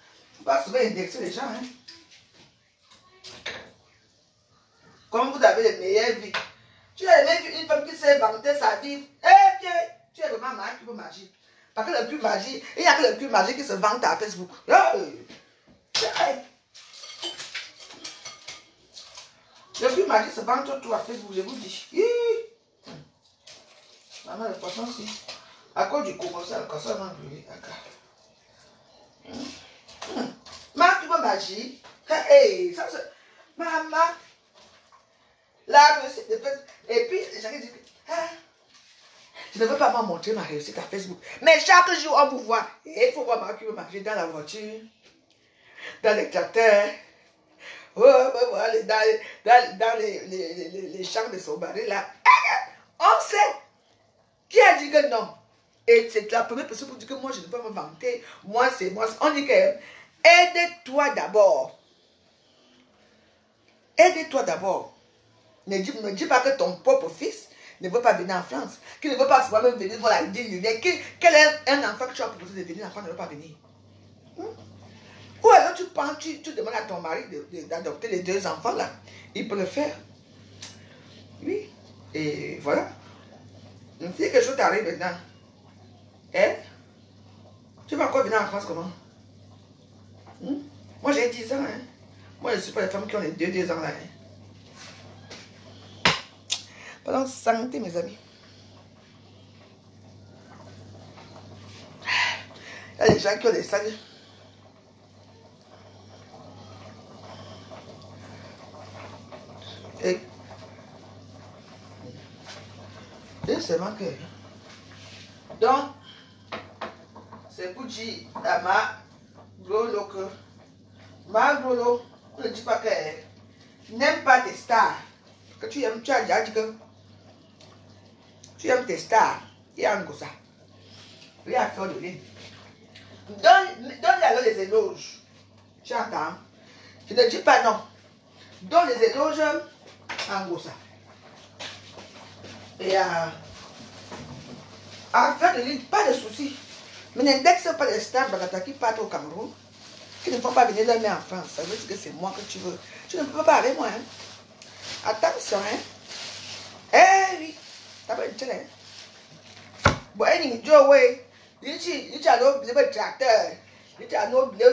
souvent indexer les gens. Hein. Comme vous avez les meilleures vies. Tu as même vu une femme qui s'est vanter sa vie. Eh bien, tu es vraiment mal, tu peux magie. Parce que le plus magique, il n'y a que le plus magique qui se vante à Facebook. Le plus magique se vante tout à Facebook, je vous dis. Maman, le poisson, si. À cause du Congo, ça, le poisson va brûler. Maman, tu peux magie. Hey, ça c'est. Maman. Là, et puis, j'avais dit, je ne veux pas m'en montrer ma réussite à Facebook. Mais chaque jour, on vous voit. Et il faut voir ma qui veut marcher dans la voiture, dans les tracteurs, dans les champs de son baril là. On sait qui a dit que non. Et c'est la première personne pour dire que moi, je ne peux pas me vanter. Moi, c'est moi. On dit que aide-toi d'abord. Aide-toi d'abord. Ne dis pas que ton propre fils ne veut pas venir en France, qu'il ne veut pas même venir voir la vie. Quel est un enfant que tu as proposé de venir en France ne veut pas venir? Ou alors tu penses, tu demandes à ton mari d'adopter les 2 enfants là. Il peut le faire. Oui. Et voilà. Si quelque chose t'arrive maintenant, hein? Tu vas encore venir en France comment? Moi j'ai 10 ans. Hein? Moi je ne suis pas les femmes qui ont les 2 ans là. Hein? Pendant santé, mes amis. Il y a des gens qui ont des salles. Et seulement que. Donc, c'est pour dire à ma Grolo que. Ma Grolo, ne dis pas qu'elle n'aime pas tes stars. Que tu aimes, tu as déjà dit que. Tu aimes tes stars. Il y a un gosse. Il y a faire de lui. Donne alors les éloges. Tu entends? Je ne dis pas non. Donne les éloges en gosse. Et à faire de lui, pas de soucis. Mais n'indexe pas les stars qui partent au Cameroun. Qui ne vont pas venir les mettre en France. Ça veut dire que c'est moi que tu veux. Tu ne peux pas avec moi. Hein? Attention. Hein? Eh oui. T'as pas dit, hein? Bon, il y a ouais. Il y a un tracteur. Il y a un oublié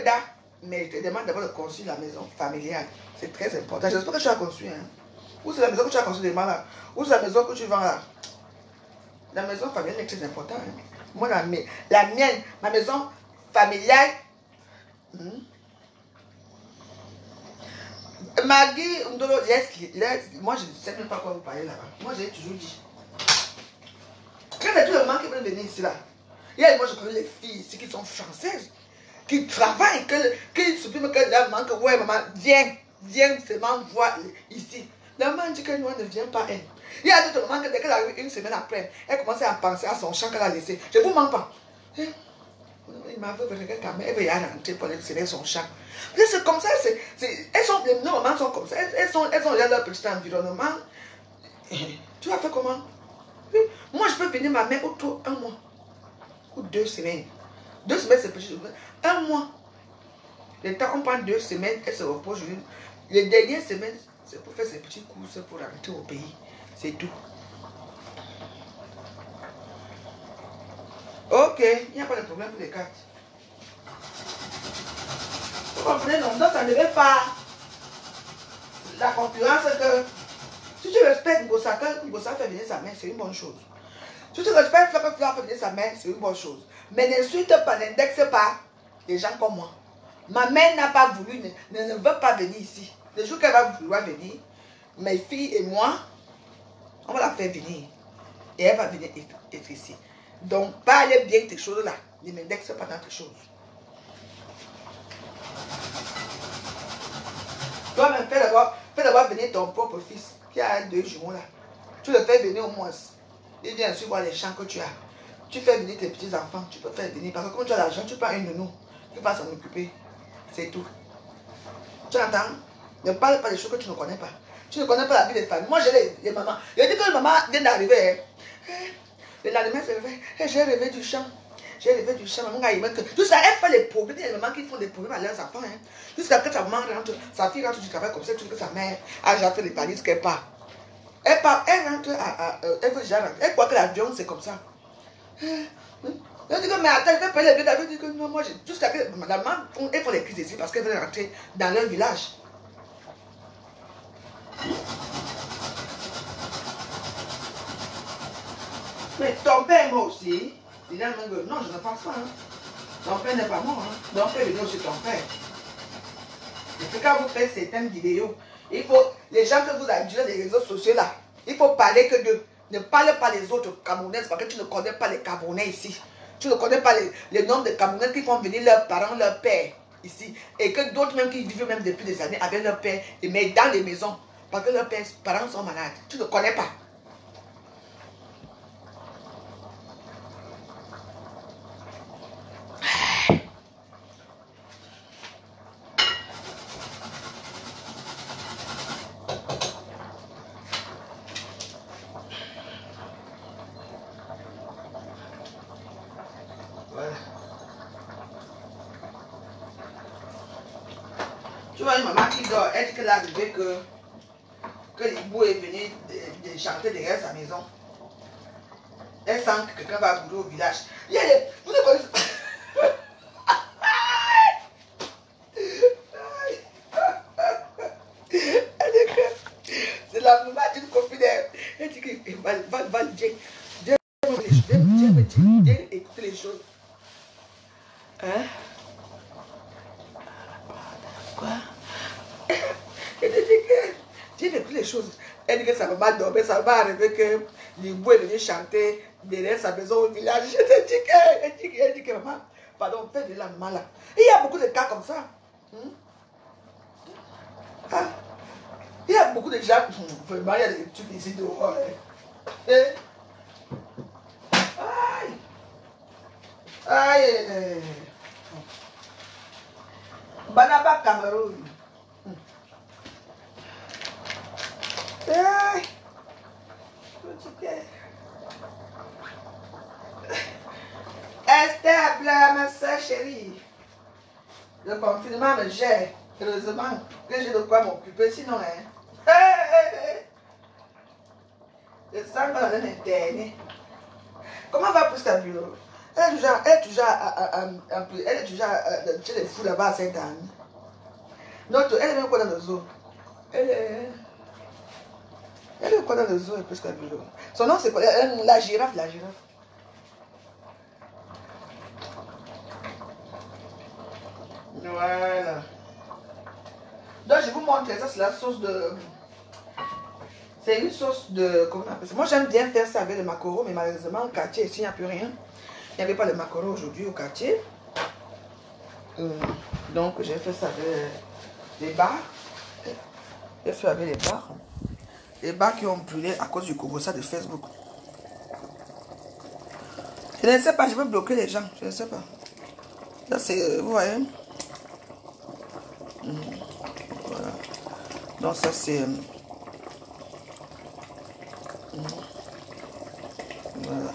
là. Mais je te demande d'abord de construire la maison familiale. C'est très important. J'espère que tu as construit. Hein? Où c'est la maison que tu as construit demain là? Où c'est la maison que tu vends là? La maison familiale est très importante. Hein? Moi, la mienne, ma maison familiale. Maggie, moi je ne sais même pas quoi vous parler là-bas. Moi j'ai toujours dit. Quand il y a tout le monde qui veut venir ici là, moi je connais les filles ici qui sont françaises, qui travaillent, qui suppriment que leur maman, que ouais maman, viens seulement voir ici. La maman dit que moi ne vient pas elle. Il y a d'autres mamans que dès qu'elle arrive une semaine après, elle commence à penser à son champ qu'elle a laissé. Je ne vous mens pas. Il m'a fait quelqu'un quand même, elle veut y rentrer pour laisser son champ. C'est comme ça, nos mamans sont comme ça, elles ont leur petit environnement. Tu vas faire comment? Oui. Moi je peux venir ma mère autour 1 mois ou 2 semaines. 2 semaines, c'est petit. 1 mois. Le temps, on prend 2 semaines, elle se repose. Les dernières semaines, c'est pour faire ses petits courses, pour rentrer au pays. C'est tout. Ok, il n'y a pas de problème pour les cartes. Vous comprenez, donc ça ne veut pas la concurrence que si tu respectes Ngosa, que Ngosa fait venir sa mère, c'est une bonne chose. Si tu respectes que Fleur fait venir sa mère, c'est une bonne chose. Mais n'insulte pas, n'indexe pas les gens comme moi. Ma mère n'a pas voulu, ne veut pas venir ici. Le jour qu'elle va vouloir venir, mes filles et moi, on va la faire venir. Et elle va venir être ici. Donc, parlez bien de tes choses là. Ne m'indexe pas dans tes choses. Toi-même, fais d'abord venir ton propre fils qui a 2 jumeaux là. Tu le fais venir au moins. Il vient ensuite voir les champs que tu as. Tu fais venir tes petits-enfants. Tu peux faire venir. Parce que comme tu as l'argent, tu prends une nounou qui va s'en occuper. C'est tout. Tu entends? Ne parle pas des choses que tu ne connais pas. Tu ne connais pas la vie des femmes. Moi, j'ai les mamans. Je dis que les mamans viennent d'arriver. Le lendemain, c'est vrai. J'ai rêvé du champ. J'ai rêvé du champ. Tout ça, elle fait les problèmes. Il y a des mamans qui font des problèmes à leurs enfants. Hein. Jusqu'à ce que sa maman rentre, sa fille rentre du travail comme ça, tu dis que sa mère a déjà fait les valises qu'elle part. Elle part, elle rentre, elle veut déjà rentrer. Elle croit que l'avion, c'est comme ça. Je dis que, mais attends, je vais payer les billets d'avion. Je dis que non, moi, jusqu'à ce que la maman, elle fait les crises ici parce qu'elle veut rentrer dans leur village. Mais ton père est mort aussi. Il a même non, je ne pense pas. Hein. Ton père n'est pas mort. Hein. Ton père est aussi ton père. Et puis quand vous faites certaines vidéos, il faut, les gens que vous adulez les réseaux sociaux là, il faut parler que de, ne parle pas les autres Camerounaises parce que tu ne connais pas les Camerounais ici. Tu ne connais pas les noms de Camerounais qui font venir leurs parents, leurs pères ici. Et que d'autres même qui vivent même depuis des années avec leur père, et mais dans les maisons. Parce que leurs parents sont malades. Tu ne connais pas. Tu vois une maman qui dort, elle dit qu'elle a arrivé que l'hibou est venu de chanter derrière sa maison. Elle sent que quelqu'un va brûler au village. Il y a des... Vous ne connaissez pas. C'est la maman d'une copine. Elle dit que va Dieu écouter les choses. Hein? Quoi? Elle dit que Dieu écoute les choses. Elle dit que sa maman dormait, sa maman arrivait que l'hibou est venu chanter derrière sa maison au village. Elle dit que maman, pardon, fais de la maman là. Il y a beaucoup de cas comme ça. Hein? Il y a beaucoup de gens, vraiment, il y a des trucs ici dehors. Aïe! Aïe! Banaba Cameroun. Aïe! Esther, ma soeur chérie. Le confinement me gère. Heureusement que j'ai de quoi m'occuper, sinon, hein. Je sens qu'on va m'interner. Comment va pour ta bureau? Elle est toujours chez les fous là-bas à Sainte-Anne. L'autre, elle est même quoi dans le zoo? Elle est quoi dans le zoo et plus qu'à bureau? Son nom c'est quoi? La girafe, la girafe. Voilà. Donc je vous montre ça, c'est la sauce de... C'est une sauce de... Comment on appelle ça? Moi j'aime bien faire ça avec le maquereau, mais malheureusement au quartier ici il n'y a plus rien. Il n'y avait pas de maquereau aujourd'hui au quartier. Donc j'ai fait ça avec les barres. J'ai fait avec les barres. Les barres qui ont brûlé à cause du couvre-ça de Facebook. Je ne sais pas, je veux bloquer les gens. Je ne sais pas. Ça c'est... vous voyez? Voilà. Donc ça c'est... Voilà.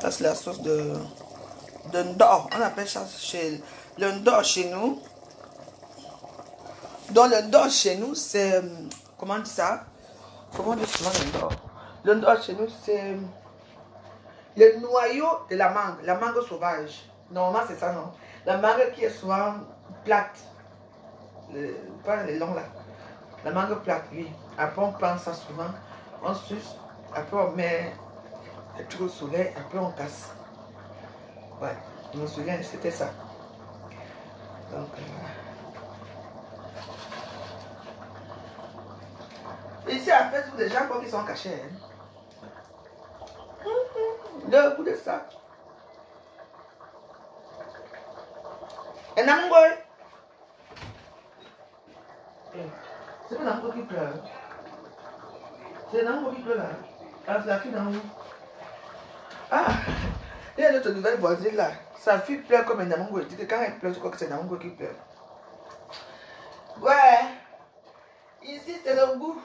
Ça c'est la sauce de de Ndor. On appelle ça chez le Ndor chez nous. Donc le Ndor chez nous, c'est... Comment on dit ça? Comment on dit souvent le Ndor? Le Ndor chez nous, c'est le noyau de la mangue sauvage. Normalement, c'est ça, non? La mangue qui est souvent plate. Pas les longs là. La mangue plate, oui. Après, on prend ça souvent. On suce. Après, on met le truc au soleil. Après, on casse. Ouais, je me souviens, c'était ça. Donc, ici, à Facebook, les gens comme ils sont cachés. Hein. Le goût de ça. Et Namungo. C'est pas Namungo qui pleure. C'est Namungo qui pleure là. Ah, c'est la fille Namungo. Ah, il y a notre nouvelle voisine là. Sa fille pleure comme un Namungo. Elle dit que quand elle pleure, je crois que c'est Namungo qui pleure. Ouais. Ici, c'est le goût.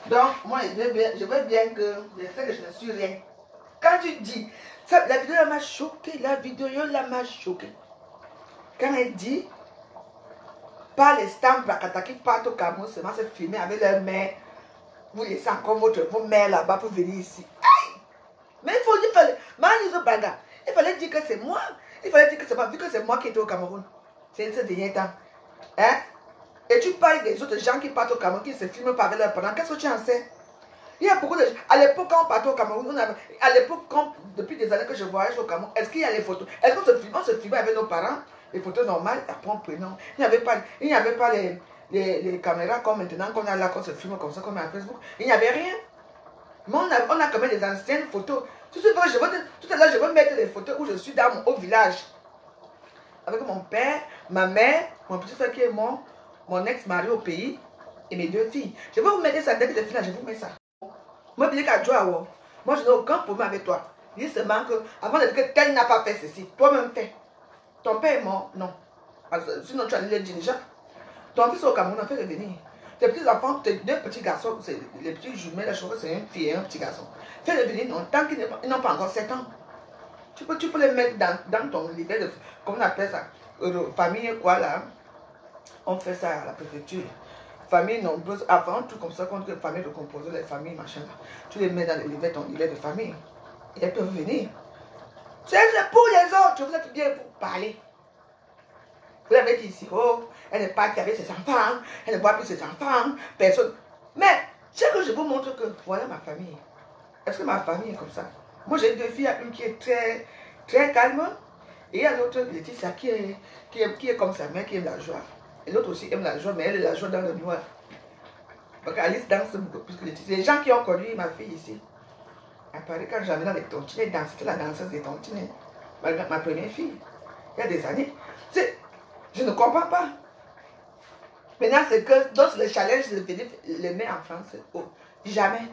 Donc, moi, je veux bien que je sais que je ne suis rien. Quand tu dis, ça, la vidéo m'a choqué, la vidéo m'a choqué. Quand elle dit, pas les stamps Blakata qui partent au Cameroun, seulement se filmer avec leur mère, vous laissez encore vos mères là-bas pour venir ici. Aïe! Mais il fallait dire que c'est moi. Il fallait dire que c'est moi, vu que c'est moi qui étais au Cameroun. C'est ce dernier temps. Hein? Et tu parles des autres gens qui partent au Cameroun, qui se filment pas avec leurs parents. Qu'est-ce que tu en sais? Il y a beaucoup de gens. À l'époque, quand on partait au Cameroun, à l'époque, depuis des années que je voyage au Cameroun, est-ce qu'il y a les photos? Est-ce qu'on se filmait avec nos parents? Les photos normales, après on prenait. Il n'y avait pas les caméras comme maintenant qu'on a là, qu'on se filme comme ça, comme à Facebook. Il n'y avait rien. Mais on a quand même des anciennes photos. Tout à l'heure, je vais mettre les photos où je suis dans mon haut village. Avec mon père, ma mère, mon petit frère qui est mort, mon ex-mari au pays et mes deux filles. Je vais vous mettre ça dès que je finis, je vous mets ça. Moi, je dis qu'à Joao, moi, je n'ai aucun problème avec toi. Je dis seulement que, avant de dire que tel n'a pas fait ceci, toi-même fais. Ton père est mort, non. Sinon, tu as le dire déjà. Ton fils au Cameroun, on fait revenir. Tes petits enfants, tes deux petits garçons, les petits jumelles, je crois que c'est une fille et un petit garçon. Fais revenir, non, tant qu'ils n'ont pas encore 7 ans. Tu peux les mettre dans ton livret de, comment on appelle ça, famille quoi là. On fait ça à la préfecture. Famille nombreuse, avant tout comme ça, quand les familles de composer, les familles, machin là. Tu les mets dans le livret, ton livret de famille. Et elles peuvent venir. C'est pour les autres, vous êtes bien pour parler. Vous avez dit ici, oh, elle n'est pas avec ses enfants, elle ne voit plus ses enfants, personne. Mais, c'est que je vous montre que voilà ma famille. Est-ce que ma famille est comme ça? Moi j'ai deux filles, une qui est très, très calme, et il y a l'autre, Laetitia, qui est comme sa mère, qui aime la joie. Et l'autre aussi aime la joie, mais elle est la joie dans le noir. Donc Alice danse beaucoup plus que Laetitia. Les gens qui ont connu ma fille ici, à Paris, quand j'avais dans les tontines, elle dansait, la danseuse des tontines. Ma première fille, il y a des années. Je ne comprends pas. Maintenant, c'est que dans les challenges, je les mets en France. Oh, jamais.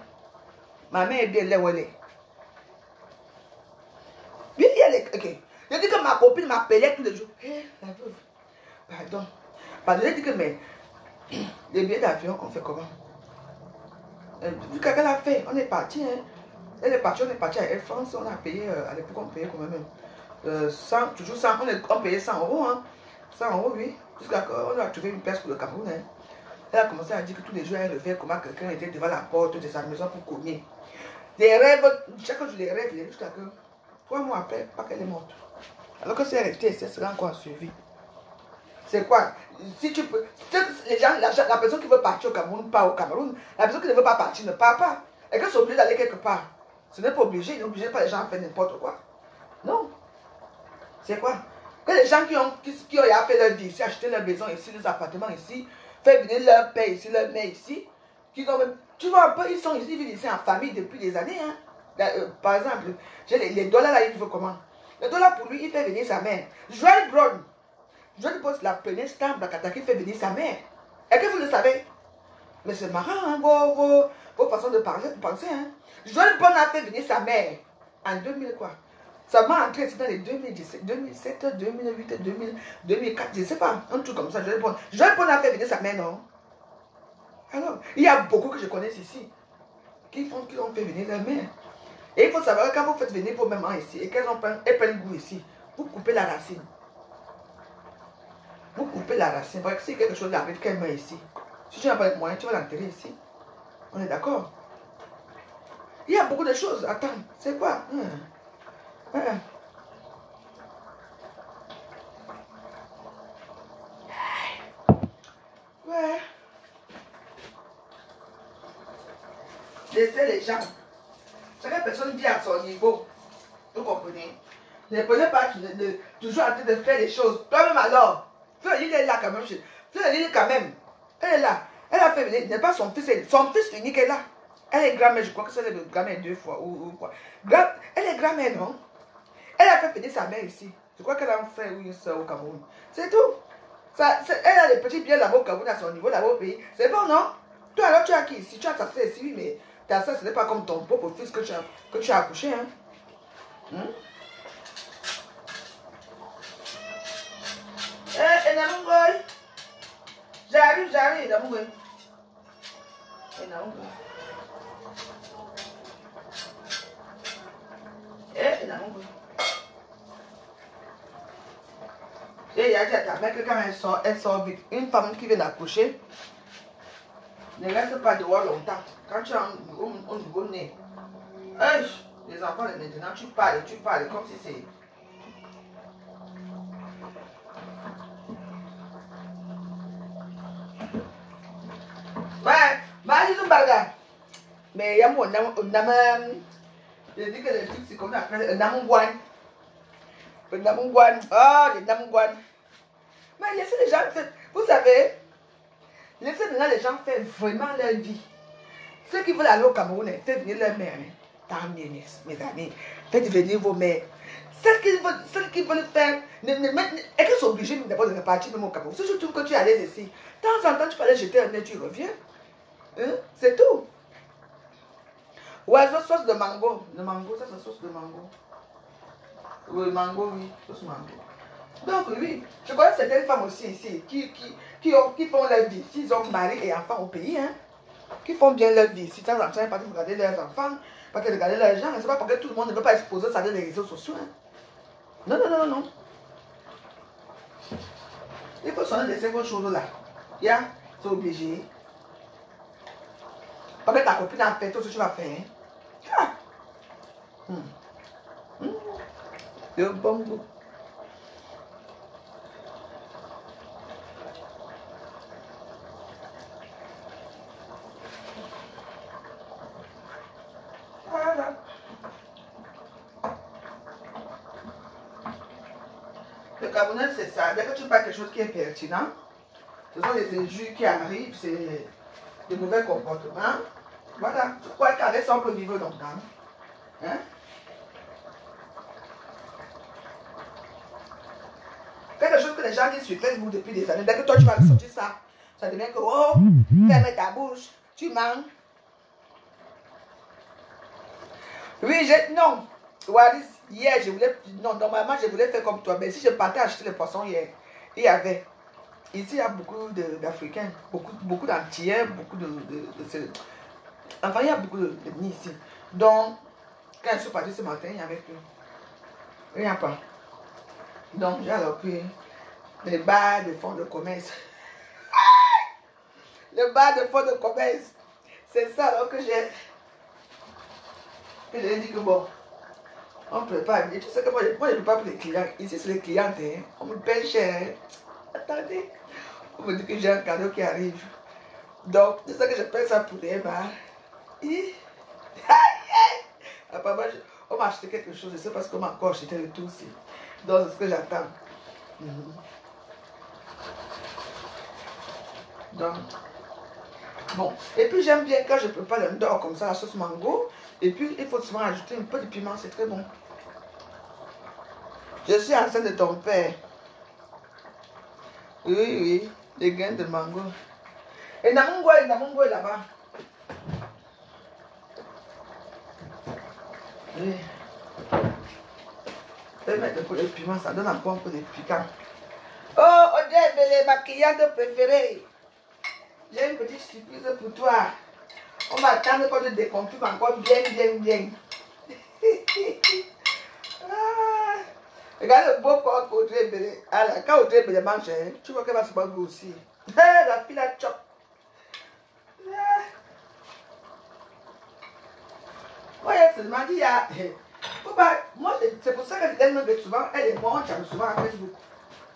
Ma mère est bien là où elle est. Oui, elle est. Ok. Je dis que ma copine m'appelait tous les jours. Hé, la veuve. Pardon. Pardon, je dis que mais les billets d'avion, on fait comment? Vu qu'elle a fait, on est parti. Hein. Elle est partie, on est parti à Air France. On a payé, à l'époque, on payait quand même 100, toujours 100. On payait 100 €. Hein. 100 €, oui. Jusqu'à qu'on a trouvé une place pour le Cameroun. Hein. Elle a commencé à dire que tous les jours, elle rêvait comment quelqu'un était devant la porte de sa maison pour cogner. Des rêves, chaque jour, je les rêve, jusqu'à que 3 mois après, pas qu'elle est morte. Alors que si elle est restée, elle sera encore suivie. C'est quoi? Si tu peux. Les gens, la personne qui veut partir au Cameroun, pas au Cameroun. La personne qui ne veut pas partir ne part pas. Et qu'elle soit obligée d'aller quelque part. Ce n'est pas obligé, ils n'obligent pas les gens à faire n'importe quoi. Non. C'est quoi? Que les gens qui ont fait leur vie ici, acheté leur maison ici, les appartements ici, fait venir leur père ici, leur mère ici, qui ont même, tu vois un peu, ils sont ici, ils vivent ici en famille depuis des années. Hein. Par exemple, j'ai les dollars là, il veut comment? Le dollar pour lui, il fait venir sa mère. Joël Brown. Joël Brown, c'est la première star Blakata qui fait venir sa mère. Est-ce que vous le savez? Mais c'est marrant, hein, vos façons de penser. Hein. Joël Brown a fait venir sa mère en 2000 quoi? Ça m'a entré dans les 2017, 2007, 2008, 2004, je ne sais pas, un truc comme ça. Joël Brown a fait venir sa mère, non? Alors, il y a beaucoup que je connais ici. qui ont fait venir leur mère. Et il faut savoir que quand vous faites venir vos mamans ici et qu'elles prennent goût ici, vous coupez la racine. Vous coupez la racine. Parce que si quelque chose arrive, qu'elle meurt ici. Si tu n'as pas de moyens, tu vas l'enterrer ici. On est d'accord? Il y a beaucoup de choses. Attends, c'est quoi? Ouais. Laissez les gens. Chaque personne vit à son niveau. Vous comprenez? Ne prenez pas toujours en train de faire des choses. Toi-même alors. Fleur, il est là quand même. Fleur, il est quand même. Elle est là. Elle a fait venir. N'est pas son fils. Son fils unique est là. Elle est grand-mère. Je crois que c'est le grand-mère 2 fois. Ou quoi. Elle est grand-mère, non? Elle a fait venir sa mère ici. Je crois qu'elle a un frère ou une soeur au Cameroun. C'est tout. Elle a des petits biens là-bas au Cameroun, à son niveau, là-bas au pays. C'est bon, non? Toi, alors, tu as qui ici? Tu as ta soeur ici, oui, mais ta soeur, ce n'est pas comme ton propre fils que tu as accouché, hein? Namungoy. J'arrive, Namungoy. Namungoy. Namungoy. Et il y a dit à ta mère que quand elle sort vite, une femme qui vient d'accoucher ne reste pas dehors longtemps. Quand tu es au niveau nez, les enfants maintenant, tu parles comme si c'est... Ouais, mais il y a mon nom, je dis que le truc c'est comme on appelle un namungwan. Le namungwan, le namungwan. Mais laissez les gens faire, vous savez, laissez maintenant les gens faire vraiment leur vie. Ceux qui veulent aller au Cameroun, faites venir leur mère. Tant mieux, mes amis, faites venir vos mères. Celles qui veulent faire, est-ce qu'elles sont obligées d'abord de repartir même au Cameroun? Si je trouve que tu es à l'aise ici, de temps en temps tu peux aller jeter un nez, tu reviens. C'est tout. Oiseau sauce de mango. Le mango, ça c'est sauce de mango. Oui, mango, oui, sauce mango. Donc oui, je connais certaines femmes aussi ici qui font leur vie. S'ils ont mari et enfants au pays, hein, qui font bien leur vie. Si tu as l'enfant, pas de regarder leurs enfants, pas de regarder leurs gens. C'est pas parce que tout le monde ne peut pas exposer ça dans les réseaux sociaux. Hein. Non, non, non, non. Il faut s'en laisser vos choses là. Yeah, c'est obligé. Parce que ta copine a fait tout ce que tu vas faire. Hein. Le bon goût. Voilà. Le Camerounais, c'est ça. Dès que tu parles quelque chose qui est pertinent, ce sont les injures qui arrivent, c'est de mauvais comportements. Voilà. Tu crois qu'avec ça, on peut vivre longtemps. Hein? Quelque chose que les gens disent sur Facebook depuis des années. Dès que toi, tu vas ressortir ça, ça devient que, oh, ferme ta bouche, tu manges. Oui, non. Waris, hier, je voulais, non, normalement, je voulais faire comme toi. Mais si je partais acheter les poissons hier, il y avait, ici, il y a beaucoup d'Africains, beaucoup d'Antillais, beaucoup enfin, il y a beaucoup de nids ici. Donc, quand je suis partie ce matin, il n'y avait plus. Il n'y a pas. Donc, j'ai alors pris les bars de fonds de commerce. Le bar de fonds de commerce. C'est ça alors que j'ai. Et j'ai dit que bon, on prépare. Et tu sais que moi je ne peux pas pour les clients. Ici, c'est les clientes. Hein. On me paye cher. Hein. Attendez. On me dit que j'ai un cadeau qui arrive. Donc, c'est ça que je paye ça pour les bars. Apparemment, on m'a acheté quelque chose. Je sais pas ce qu'on m'a encore acheté le tout aussi. Donc, c'est ce que j'attends. Donc, bon. Et puis, j'aime bien quand je prépare le ndor comme ça, la sauce mango. Et puis, il faut souvent ajouter un peu de piment. C'est très bon. Je suis enceinte de ton père. Oui, oui. Les grains de mango. Et Namungo est là-bas. Oui. Je vais mettre un peu de piment, ça donne encore un peu de piquant. Oh, Odette, ma cliente préférée. J'ai une petite surprise pour toi. On va attendre qu'on te déconfine encore bien. Ah. Regarde le beau corps qu'Audrey Bélé. Alors, quand Audrey Bélé mange, tu vois qu'elle va se battre aussi. La fille la chope. Ouais, seulement dit, moi, c'est pour ça que je l'aime souvent. Elle et moi, on charme souvent à Facebook.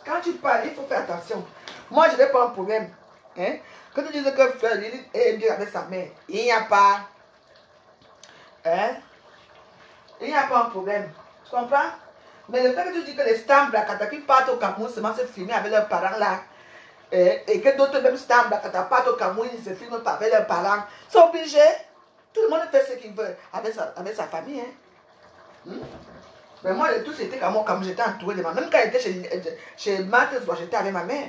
Quand tu parles, il faut faire attention. Moi, je n'ai pas un problème. Hein? Quand tu dis que Fleur Lily est bien avec sa mère, il n'y a pas. Hein? Il n'y a pas un problème. Tu comprends? Mais le fait que tu dis que les stars Blakata qui partent au Cameroun seulement se filmer avec leurs parents là, et que d'autres même stars Blakata partent au Cameroun, ils se filment pas avec leurs parents, c'est obligé. Tout le monde fait ce qu'il veut avec sa famille. Hein? Mais moi, tout c'était comme j'étais entourée de ma mère. Même quand j'étais chez Marthe, j'étais avec ma mère.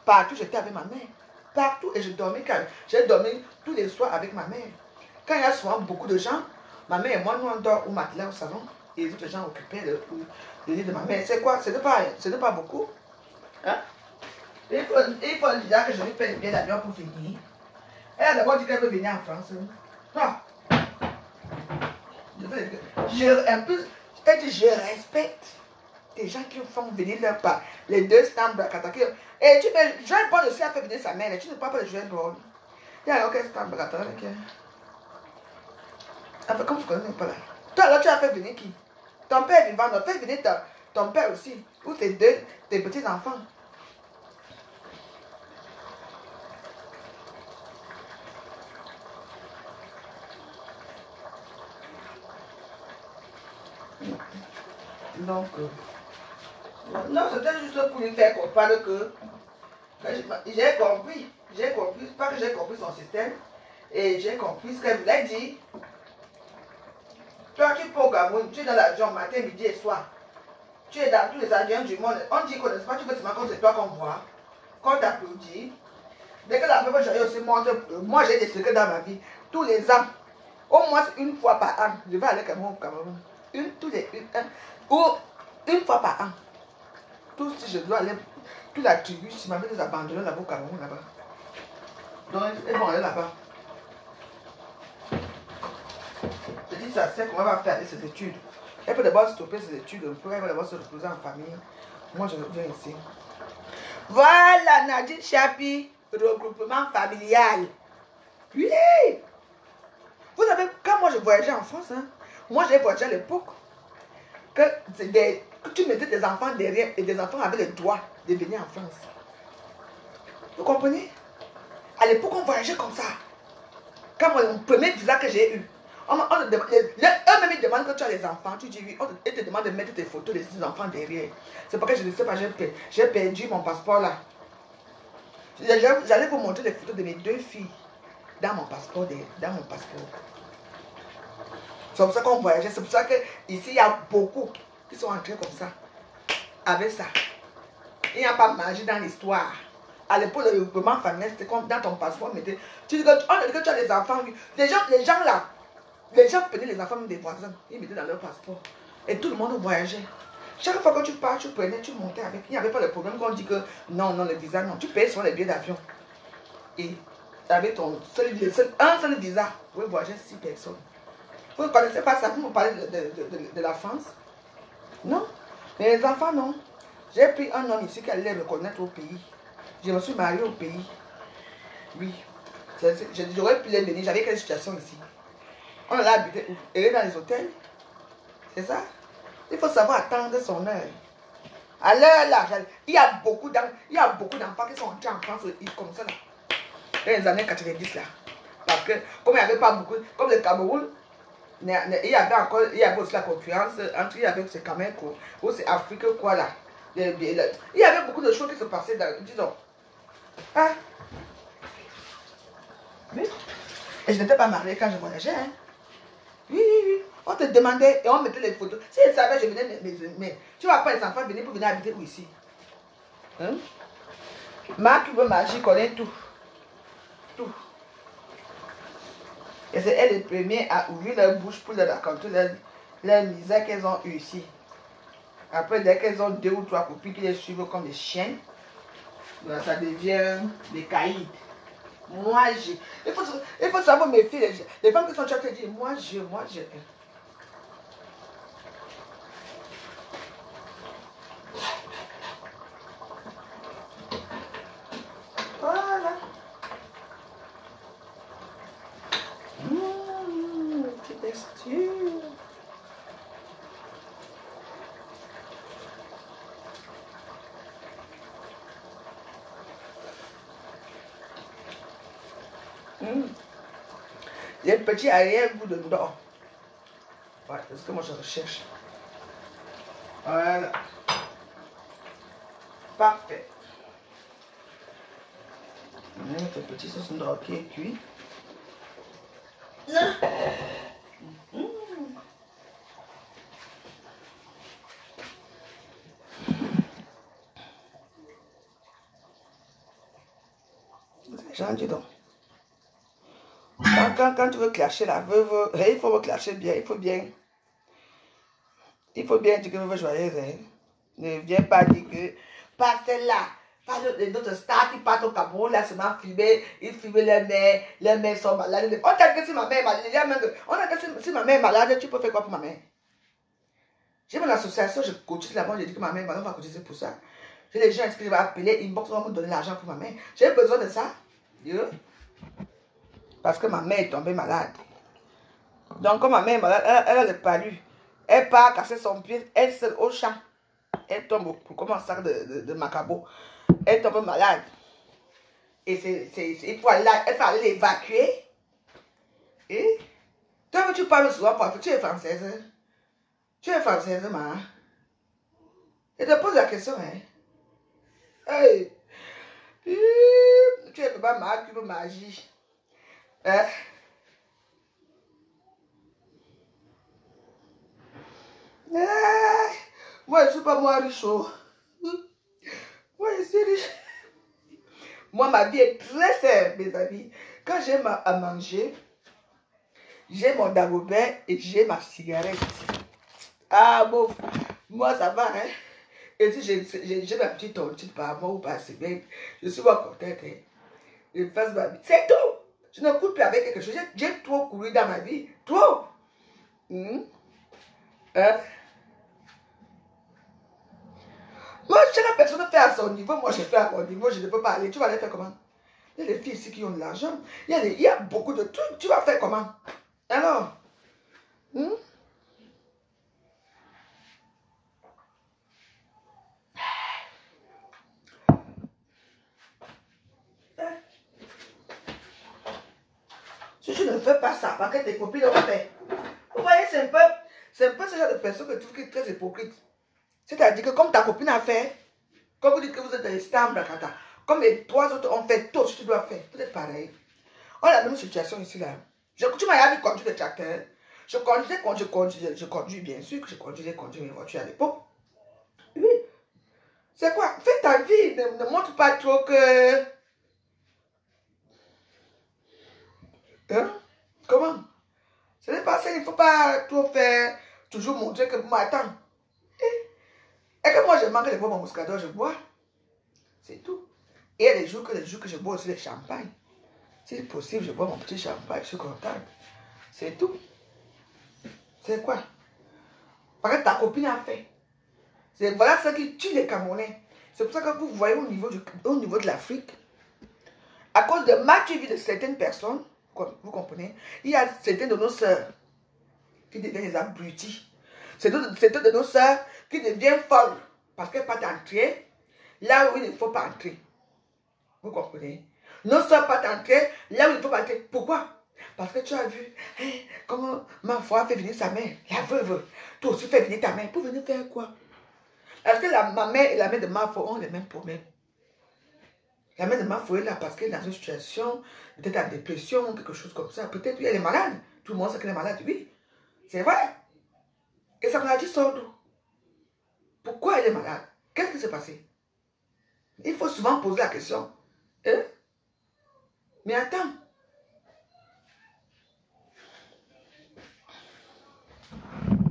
Partout, j'étais avec ma mère. Partout, et j'ai dormi tous les soirs avec ma mère. Quand il y a souvent beaucoup de gens, ma mère et moi, nous on dort au matelas au salon. Et les autres gens occupaient le lit de ma mère. C'est quoi? Ce n'est pas beaucoup. Hein? Il faut dire que je lui paye le billet d'avion pour venir. Elle a d'abord dit qu'elle veut venir en France. Non. Elle dit, je respecte des gens qui font venir leur part. Les deux stands Blakata. Et tu mets, Joël Paul aussi a fait venir sa mère. Et tu ne parles pas de Joël Paul. Il y a alors quel stand Blakata avec elle. Enfin, comme je connais pas là. Toi alors tu as fait venir qui? Ton père est vivant, donc fais venir ton père aussi. Ou tes petits enfants. Donc, non, c'était juste pour lui faire comprendre que j'ai compris, pas que j'ai compris son système, et j'ai compris ce qu'elle voulait dire. Toi, tu peux au Cameroun, tu es dans l'avion matin, midi et soir. Tu es dans tous les avions du monde. On dit qu'on ne sait pas, tu veux seulement que c'est toi qu'on voit, qu'on t'applaudit. Dès que la première journée aussi monte, moi j'ai des secrets dans ma vie. Tous les ans, au moins une fois par an, je vais aller au Cameroun. Ou une fois par an. Tout si je dois aller, toute la tribu, si ma mère les abandonne là-bas au Cameroun, là-bas. Donc, ils vont aller là-bas. Je dis ça, c'est comment elle va faire ses études. Elle peut d'abord stopper ses études, elle va d'abord se reposer en famille. Moi, je reviens ici. Voilà, Nadine Chapi, regroupement familial. Oui! Vous savez, quand moi je voyageais en France, hein, moi j'ai voyagé à l'époque, que tu mettais des enfants derrière et des enfants avaient le droit de venir en France. Vous comprenez? À l'époque, on voyageait comme ça. Quand mon premier visa que j'ai eu, eux-mêmes ils demandent que tu as les enfants. Tu dis oui, ils te demandent de mettre tes photos des 6 enfants derrière. C'est parce que je ne sais pas, j'ai perdu mon passeport là. J'allais vous montrer les photos de mes 2 filles dans mon passeport. C'est pour ça qu'on voyageait. C'est pour ça qu'ici, il y a beaucoup qui sont entrés comme ça. Avec ça. Il n'y a pas magie dans l'histoire. À l'époque, le regroupement familial, c'était comme dans ton passeport. Tu dis que tu as des enfants. Les gens là, les gens prenaient les enfants des voisins. Ils mettaient dans leur passeport. Et tout le monde voyageait. Chaque fois que tu pars, tu prenais, tu montais avec. Il n'y avait pas de problème qu'on dit que non, le visa, non. Tu payais sur les billets d'avion. Et avec ton un seul visa, vous pouvez voyager 6 personnes. Vous ne connaissez pas ça, vous me parlez de la France? Non. Mais les enfants, non. J'ai pris un homme ici qui allait me connaître au pays. Je me suis mariée au pays. Oui. J'aurais pu les venir. J'avais quelle situation ici? On allait habiter où? Elle est dans les hôtels. C'est ça? Il faut savoir attendre son heure. À l'heure là, il y a beaucoup d'enfants qui sont entrés en France comme ça là. Dans les années 90 là. Parce que comme il n'y avait pas beaucoup, comme le Cameroun, il y avait aussi la concurrence entre ces Cameroun ou c'est Afrique quoi là. Il y avait beaucoup de choses qui se passaient dans, disons. Hein? Oui. Et je n'étais pas mariée quand je voyageais. Hein? Oui. On te demandait et on mettait les photos. Si je savais, je venais, mais tu vois pas les enfants venir pour venir habiter où ici? Hein? Marc qui veut magie connaît tout. Tout. Et c'est elle les premières à ouvrir leur bouche pour leur raconter leur misère qu'elles ont eu ici. Après, dès qu'elles ont 2 ou 3 copines qui les suivent comme des chiennes, ça devient des caïds. Moi, je. Il faut savoir méfier les femmes qui sont chaque dire moi, je. Voilà. Petite texture. Il y a un petit arrière-goût de dedans. Ouais, c'est ce que moi je recherche. Voilà. Parfait. Notre petit sauce noir qui est cuit. C'est gentil donc. Quand tu veux clasher la veuve, il faut clasher bien, il faut bien dire que veuve joyeuse. Hein. Ne viens pas dire que pas celle-là, pas d'autres stars qui partent au Cameroun, là seulement filmer, ils filment les mères sont malades. On t'a dit que si ma mère est malade, on a dit que si ma mère est malade, tu peux faire quoi pour ma mère? J'ai mon association, je cotise là-bas, j'ai dit que ma mère, on va cotiser pour ça. J'ai des gens qui vont appeler, inbox, on va me donner l'argent pour ma mère. J'ai besoin de ça. Parce que ma mère est tombée malade. Donc, comme ma mère est malade, elle a le palu. Elle part casser son pied, elle seule au champ. Elle tombe comme un sac de macabo. Elle tombe malade. Et il faut aller l'évacuer. Et toi, tu parles souvent parce que tu es française. Tu es française, ma. Je te pose la question, hein. Hey. Tu es pas ma, tu veux magie. Hein? Moi, je ne suis pas moi riche. Moi, je suis riche. Moi, ma vie est très simple, mes amis. Quand j'aime à manger, j'ai mon dagobert et j'ai ma cigarette. Ah, bon, moi, ça va, hein. Et si j'ai ma petite tontine par mois ou par semaine, je suis pas contente, hein. Je fasse ma vie. C'est tout. Je ne cours plus avec quelque chose. J'ai trop couru dans ma vie. Trop. Hein? Moi, chaque personne fait à son niveau. Moi, je fais à mon niveau. Je ne peux pas aller. Tu vas aller faire comment? Il y a des filles ici qui ont de l'argent. Il y a beaucoup de trucs. Tu vas faire comment? Alors? Si tu ne fais pas ça, parce que tes copines l'ont fait. Vous voyez, c'est un peu ce genre de personne que tu trouves qui est très hypocrite. C'est-à-dire que comme ta copine a fait, comme vous dites que vous êtes des stars, comme les trois autres ont fait, toi aussi tu dois faire. Vous êtes pareil. On a la même situation ici là. Tu m'as vu conduire le tracteur. Je conduis bien sûr que je conduisais mes voitures à l'époque. Oui. C'est quoi? Fais ta vie. Ne montre pas trop que... Hein? Comment? Ce n'est pas ça, il ne faut pas trop faire, toujours montrer que moi, attends. Et que moi, je manque de boire mon muscador, je bois. C'est tout. Et il y a des jours que je bois aussi le champagne. Si c'est possible, je bois mon petit champagne, je suis contente. C'est tout. C'est quoi? Parce que ta copine a fait. Voilà ce qui tue les Camerounais. C'est pour ça que vous voyez au niveau de l'Afrique, à cause de mal vie de certaines personnes, vous comprenez, il y a certaines de nos sœurs qui deviennent des abrutis. C'est de nos sœurs qui deviennent folles parce qu'elles partent entrer là où il ne faut pas entrer. Vous comprenez? Nos sœurs partent entrer là où il ne faut pas entrer. Pourquoi? Parce que tu as vu comment ma foi fait venir sa mère, la veuve. Toi aussi fais venir ta mère. Pour venir faire quoi? Parce que ma mère et la mère de ma foi ont les mêmes problèmes. La mère de ma foi est là parce qu'elle est dans une situation, peut-être en dépression, quelque chose comme ça. Peut-être qu'elle est malade. Tout le monde sait qu'elle est malade, oui. C'est vrai. Et sa maladie sort d'où? Pourquoi elle est malade? Qu'est-ce qui s'est passé? Il faut souvent poser la question. Hein? Mais attends.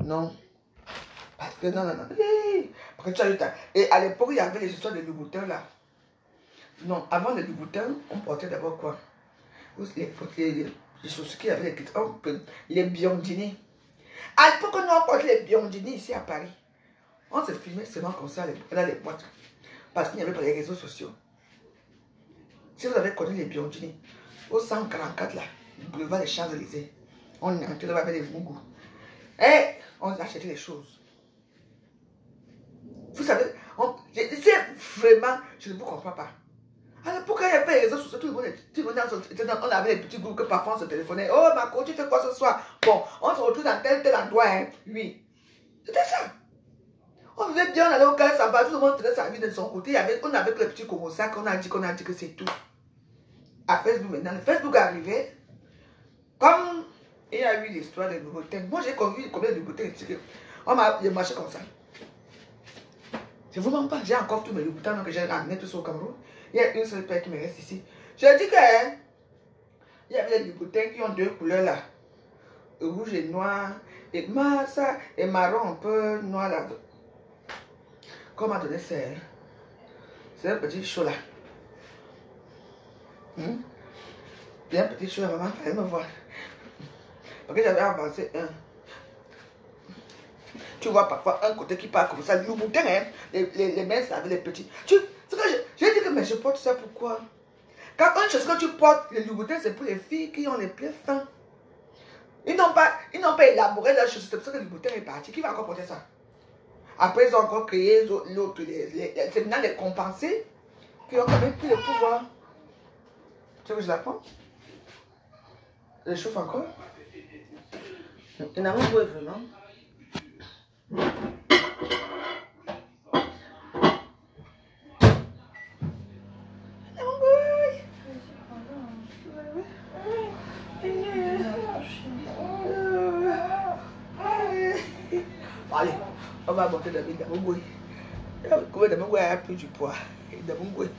Non. Parce que non. Parce que tu as eu ta... Et à l'époque, il y avait les histoires de Louboutin là. Non, avant les Louboutins, on portait d'abord quoi? Les chaussures qui avaient les biondini. À l'époque, nous on portait les biondini ici à Paris. On se filmait seulement comme ça dans les boîtes. Parce qu'il n'y avait pas les réseaux sociaux. Si vous avez connu les biondini, au 144 là, boulevard des Champs-Élysées, on entrait là-bas avec les mougous. Et on achetait les choses. Vous savez, vraiment, je ne vous comprends pas. Alors pourquoi il y avait les réseaux sociaux, tout le monde on avait des petits groupes que parfois on se téléphonait. Oh Marco, tu fais quoi ce soir? Bon, on se retrouve dans tel endroit, hein. Oui. C'était ça. On vivait bien, on allait au Calais Samba, tout le monde tenait sa vie de son côté. On avait que les petits commensats qu'on a dit que c'est tout. À Facebook maintenant, le Facebook est arrivé. Comme il y a eu l'histoire des Louboutins. Moi j'ai connu combien de Louboutins ici. On m'a marché comme ça. Je ne vous mens pas, j'ai encore tous mes Louboutins que j'ai ramenés tous au Cameroun. Il y a une seule paire qui me reste ici. Je dis que il y avait des Louboutins qui ont deux couleurs là. Rouge et noir. Et ça, et marron un peu noir là. Comment donner ça? C'est un petit chaud là. Il y a un petit chaud là, maman, fallait me voir. Parce que j'avais avancé un. Tu vois parfois un côté qui part comme ça. Le boutin, hein, les mains ça avec les petits. J'ai dit que mais je porte ça pourquoi? Quand une chose que tu portes, les louboutins, c'est pour les filles qui ont les pieds fins. Ils n'ont pas élaboré leur chose. C'est pour ça que le boutin est parti. Qui va encore porter ça? Après, ils ont encore créé l'autre. C'est maintenant les compensés qui ont quand même plus le pouvoir. Tu veux que je la prends? Je chauffe encore. Il n'a pas besoin vraiment. Allez, on va monter David Damongoué. Comment Damongoué a pris du poids? Damongoué.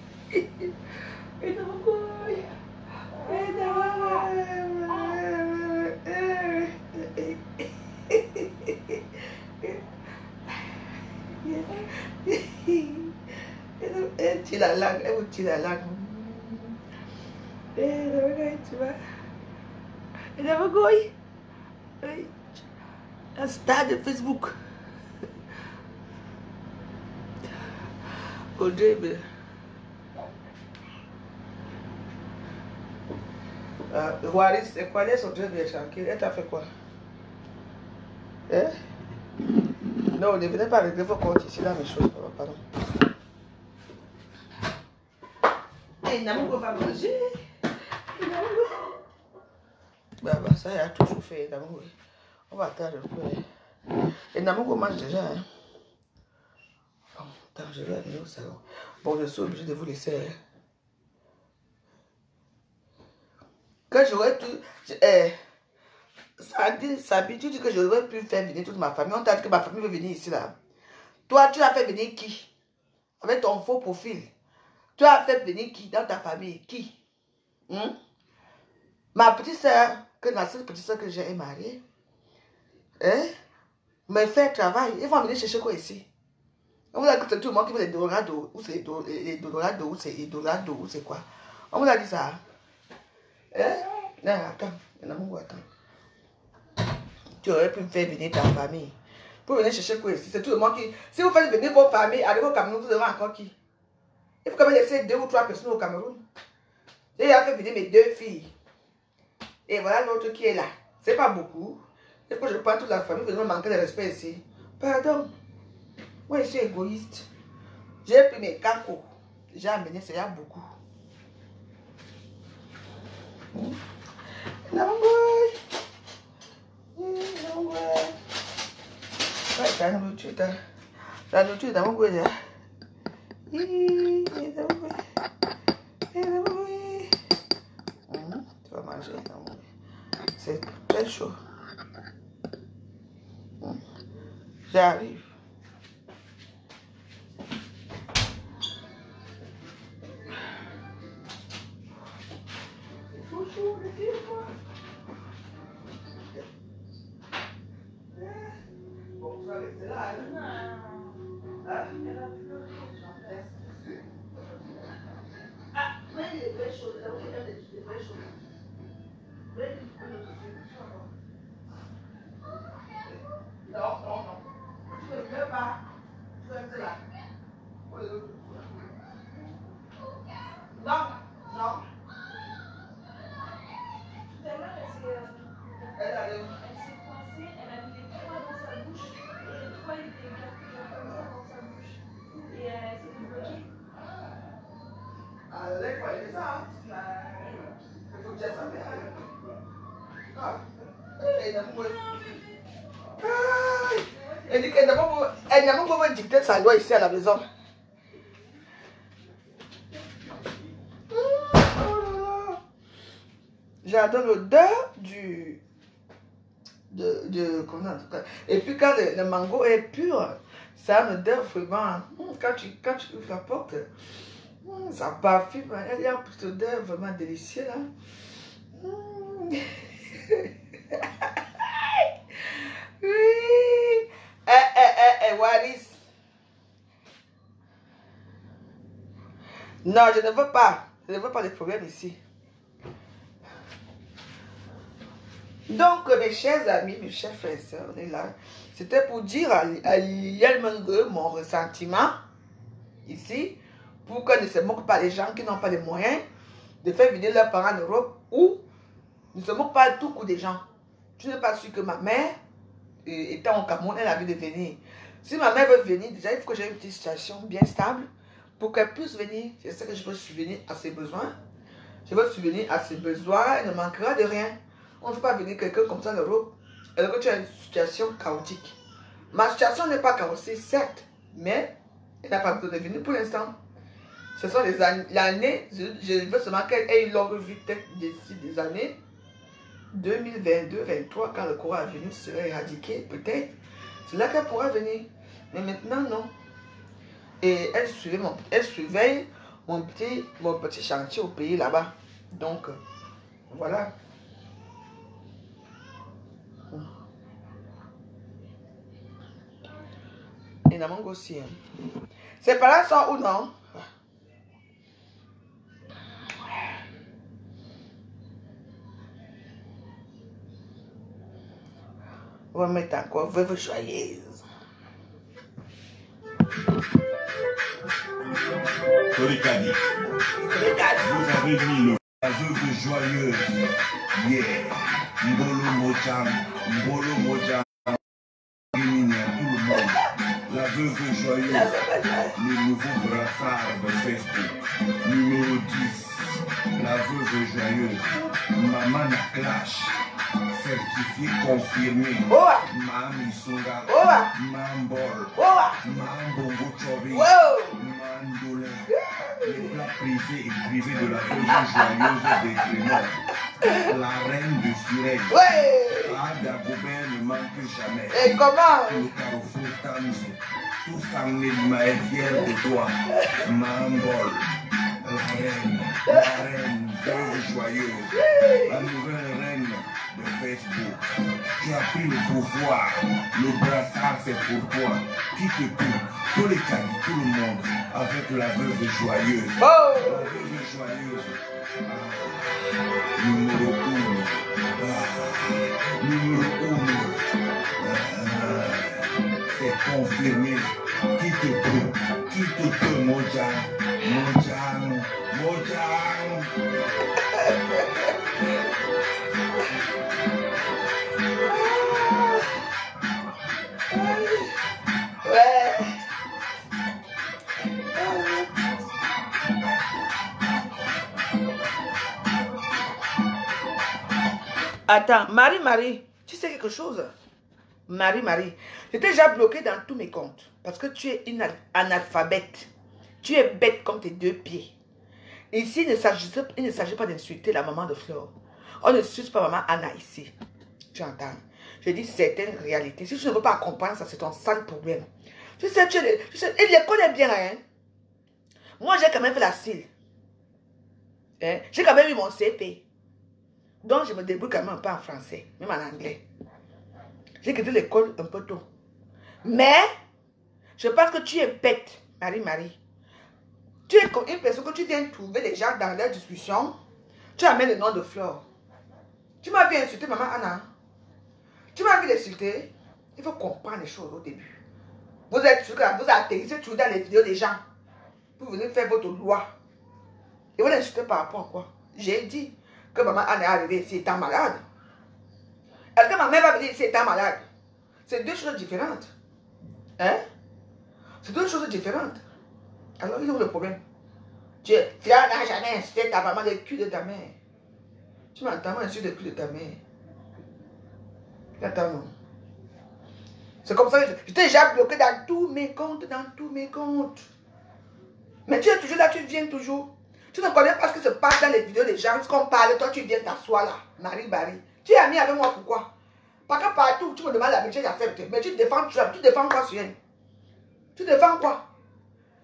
Elle tire la langue, elle vous tire la langue. Tu vois? Damongoué. Un star de Facebook. Audrey, Waris, c'est quoi les autres bien tranquille? Elle t'a fait quoi? Hein? Non, ne venez pas régler vos comptes ici, là, mes choses, pardon. Et Namogo va manger. Bah, ça, il a toujours fait, Namogo. On va attendre un peu. Et Namogo mange déjà, hein? Bon, attends, je vais aller au salon. Bon, je suis obligée de vous laisser. Que j'aurais tout. Sabi, tu dis que j'aurais pu faire venir toute ma famille. On t'a dit que ma famille veut venir ici là. Toi, tu as fait venir qui? Avec ton faux profil. Tu as fait venir qui dans ta famille? Qui? Ma petite soeur, que la seule petite soeur que j'ai est mariée. Hein? Mais fait travail. Ils vont venir chercher quoi ici? On vous a dit que c'est tout le monde qui veut les Dorado. Ou c'est les Dorado, ou c'est les Dorado, ou c'est quoi? On vous a dit ça. Hein? Non, attends. Attends. Tu aurais pu me faire venir ta famille. Pour venir chercher quoi ici? C'est tout le monde qui... Si vous faites venir vos familles, allez au Cameroun, vous aurez encore qui? Il faut quand même laisser 2 ou 3 personnes au Cameroun. J'ai fait venir mes 2 filles. Et voilà l'autre qui est là. C'est pas beaucoup. Il faut que je prenne toute la famille, vous me manquer de respect ici. Pardon. Moi, je suis égoïste. J'ai pris mes cacos. J'ai amené, c'est là beaucoup. La nourriture dans mon goût là. Tu vas manger. C'est très chaud. J'arrive. Bon, tu vas rester là, hein? Ah, mais il est très chaud. Il est très chaud. Non, non, non. Tu ne veux pas. Tu restes là. Non, non. Tout à l'heure, elle s'est coincée, elle a mis les trois dans sa bouche, et les trois étaient écartés comme ça dans sa bouche. Et elle s'est bloquée. Ah, elle quoi, elle est ça, hein? Il faut que tu aies sa mère. Ah, elle n'a pas dicté sa loi ici à la maison. J'adore l'odeur comment on dit. Et puis quand le mango est pur, ça a une odeur vraiment. Quand tu ouvres la porte, ça parfume. Il y a une petite odeur vraiment délicieuse. Hein. Oui. Waris. Non, je ne veux pas. Je ne veux pas de problème ici. Donc, mes chers amis, mes chers frères et sœurs, on est là. C'était pour dire à Liliane Mengue mon ressentiment ici, pour qu'elle ne se moque pas des gens qui n'ont pas les moyens de faire venir leurs parents en Europe, ou ne se moque pas tout coup des gens. Tu n'es pas sûr que ma mère, étant au Cameroun, elle a envie de venir. Si ma mère veut venir, déjà il faut que j'ai une petite situation bien stable pour qu'elle puisse venir. Je sais que je peux subvenir à ses besoins. Je veux subvenir à ses besoins, elle ne manquera de rien. On ne peut pas venir quelqu'un comme ça en Europe alors que tu as une situation chaotique. Ma situation n'est pas chaotique, certes, mais elle n'a pas besoin de venir pour l'instant. Ce sont les années, l'année, je veux seulement qu'elle ait une longue vie peut-être d'ici des années 2022-2023, quand le coronavirus sera éradiqué, peut-être. C'est là qu'elle pourra venir. Mais maintenant, non. Et elle surveille mon petit chantier au pays là-bas. Donc, voilà. Et la mangue aussi. Hein. C'est pas là ça ou non? On va mettre encore veuve joyeuse. Tolikadi. Vous avez mis la veuve joyeuse. Yeah. Mbolo Mojang. Mbolo Mojang. Tout le monde. La veuve joyeuse. Le nouveau brassard de Facebook. Numéro 10. La veuve joyeuse. Maman na clash. Certifié confirmé. Mami Sunga. Mambol. Mambongo Chobi. Mandolin. Les plats privés et privés de la veuve joyeuse des Grénois. La reine de Sirène. Ada Gobert ne manque jamais. Et comment? Le carrefour Tanzo. Tout Samnelima est fier de toi. Mambol. La reine veuve joyeuse. La nouvelle reine de Facebook. Tu as pris le pouvoir. Le brassard c'est pour toi. Qui te coupe? Tous les cas, tout le monde. Avec la veuve joyeuse. La veuve joyeuse. Numéro 1. Numéro 1. C'est confirmé. Qui te peut? Qui te peut, Mojang? Mojang. Mojang. Attends, Marie, tu sais quelque chose? Marie, j'étais déjà bloquée dans tous mes comptes. Parce que tu es une analphabète. Tu es bête comme tes deux pieds. Ici, il ne s'agit pas d'insulter la maman de Flore. On ne suce pas maman Anna ici. Tu entends? Je dis certaines réalités. Si tu ne veux pas comprendre ça, c'est ton sale problème. Tu sais, il les connaît bien, hein? Moi, j'ai quand même fait la CIL. Hein? J'ai quand même eu mon CP. Donc, je me débrouille quand même un peu en français, même en anglais. J'ai quitté l'école un peu tôt. Mais, je pense que tu es bête, Marie. Tu es comme une personne que tu viens trouver les gens dans leur discussion. Tu amènes le nom de Flore. Tu m'as vu insulter maman Anna. Tu m'as vu l'insulter. Il faut comprendre les choses au début. Vous atterrissez toujours dans les vidéos des gens. Vous venez faire votre loi. Et vous l'insultez par rapport à quoi? J'ai dit que maman Anna est arrivée ici étant malade. Est-ce que ma mère va venir ici étant malade? C'est deux choses différentes. Hein? C'est deux choses différentes. Alors, il y a le problème. Tu n'as jamais insulté ta maman le cul de ta mère. Tu m'entends insulter le cul de ta mère. Attends, non. C'est comme ça que je t'ai déjà bloqué dans tous mes comptes, Mais tu es toujours là, tu viens toujours. Tu ne connais pas ce qui se passe dans les vidéos des gens, ce qu'on parle, toi tu viens t'asseoir là, Marie Barry. Tu es ami avec moi, pourquoi? Parce que partout, tu me demandes la métier, j'accepte. Mais tu défends quoi sur elle? Tu défends quoi?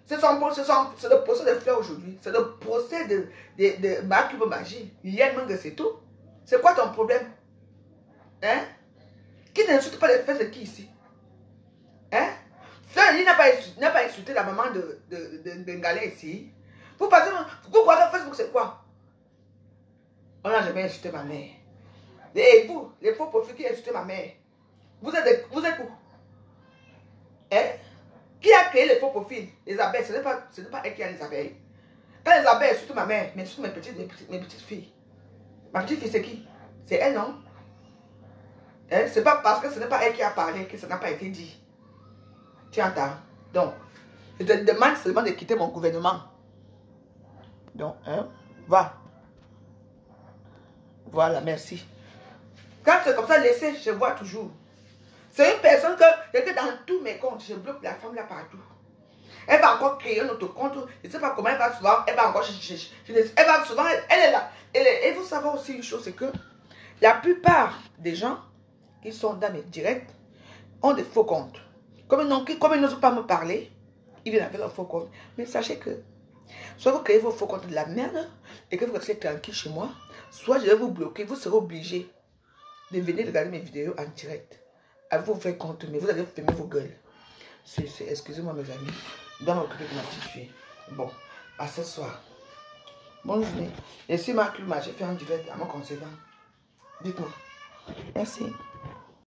C'est le procès de Fleur aujourd'hui. C'est le procès de Marc Magie. Yann Menge, c'est tout. C'est quoi ton problème? Hein? Qui n'insulte pas les fesses de qui ici? Hein? Fleur, il n'a pas insulté la maman de Bengalais ici. Vous croyez que Facebook c'est quoi? On n'a jamais insulté ma mère. Et vous, les faux profils qui insultent ma mère, vous êtes où? Hein? Qui a créé les faux profils? Les abeilles, ce n'est pas elle qui a les abeilles. Quand les abeilles insultent ma mère, mais surtout mes petites filles. Ma petite fille, c'est qui? C'est elle, non? Hein? C'est pas parce que ce n'est pas elle qui a parlé que ça n'a pas été dit. Tu entends? Donc, je te demande seulement de quitter mon gouvernement. Donc, hein? Va. Voilà, merci. Quand c'est comme ça, laissez, je vois toujours. C'est une personne que dans tous mes comptes, je bloque la femme là partout. Elle va encore créer un autre compte. Je ne sais pas comment elle va souvent. Elle va encore chercher. Elle va souvent, elle est là. Et vous savez aussi une chose, c'est que la plupart des gens qui sont dans mes directs ont des faux comptes. Comme ils n'osent pas me parler, ils viennent avec leur faux compte. Mais sachez que soit vous créez vos faux comptes de la merde et que vous restez tranquille chez moi, soit je vais vous bloquer, vous serez obligé de venir regarder mes vidéos en direct. À vous faire compte, mais vous allez fermer vos gueules. Excusez-moi mes amis, je dois m'occuper de ma petite fille. Bon, à ce soir. Bonne journée. Et si ma j'ai fait un direct à mon concernant. Dites-moi. Merci.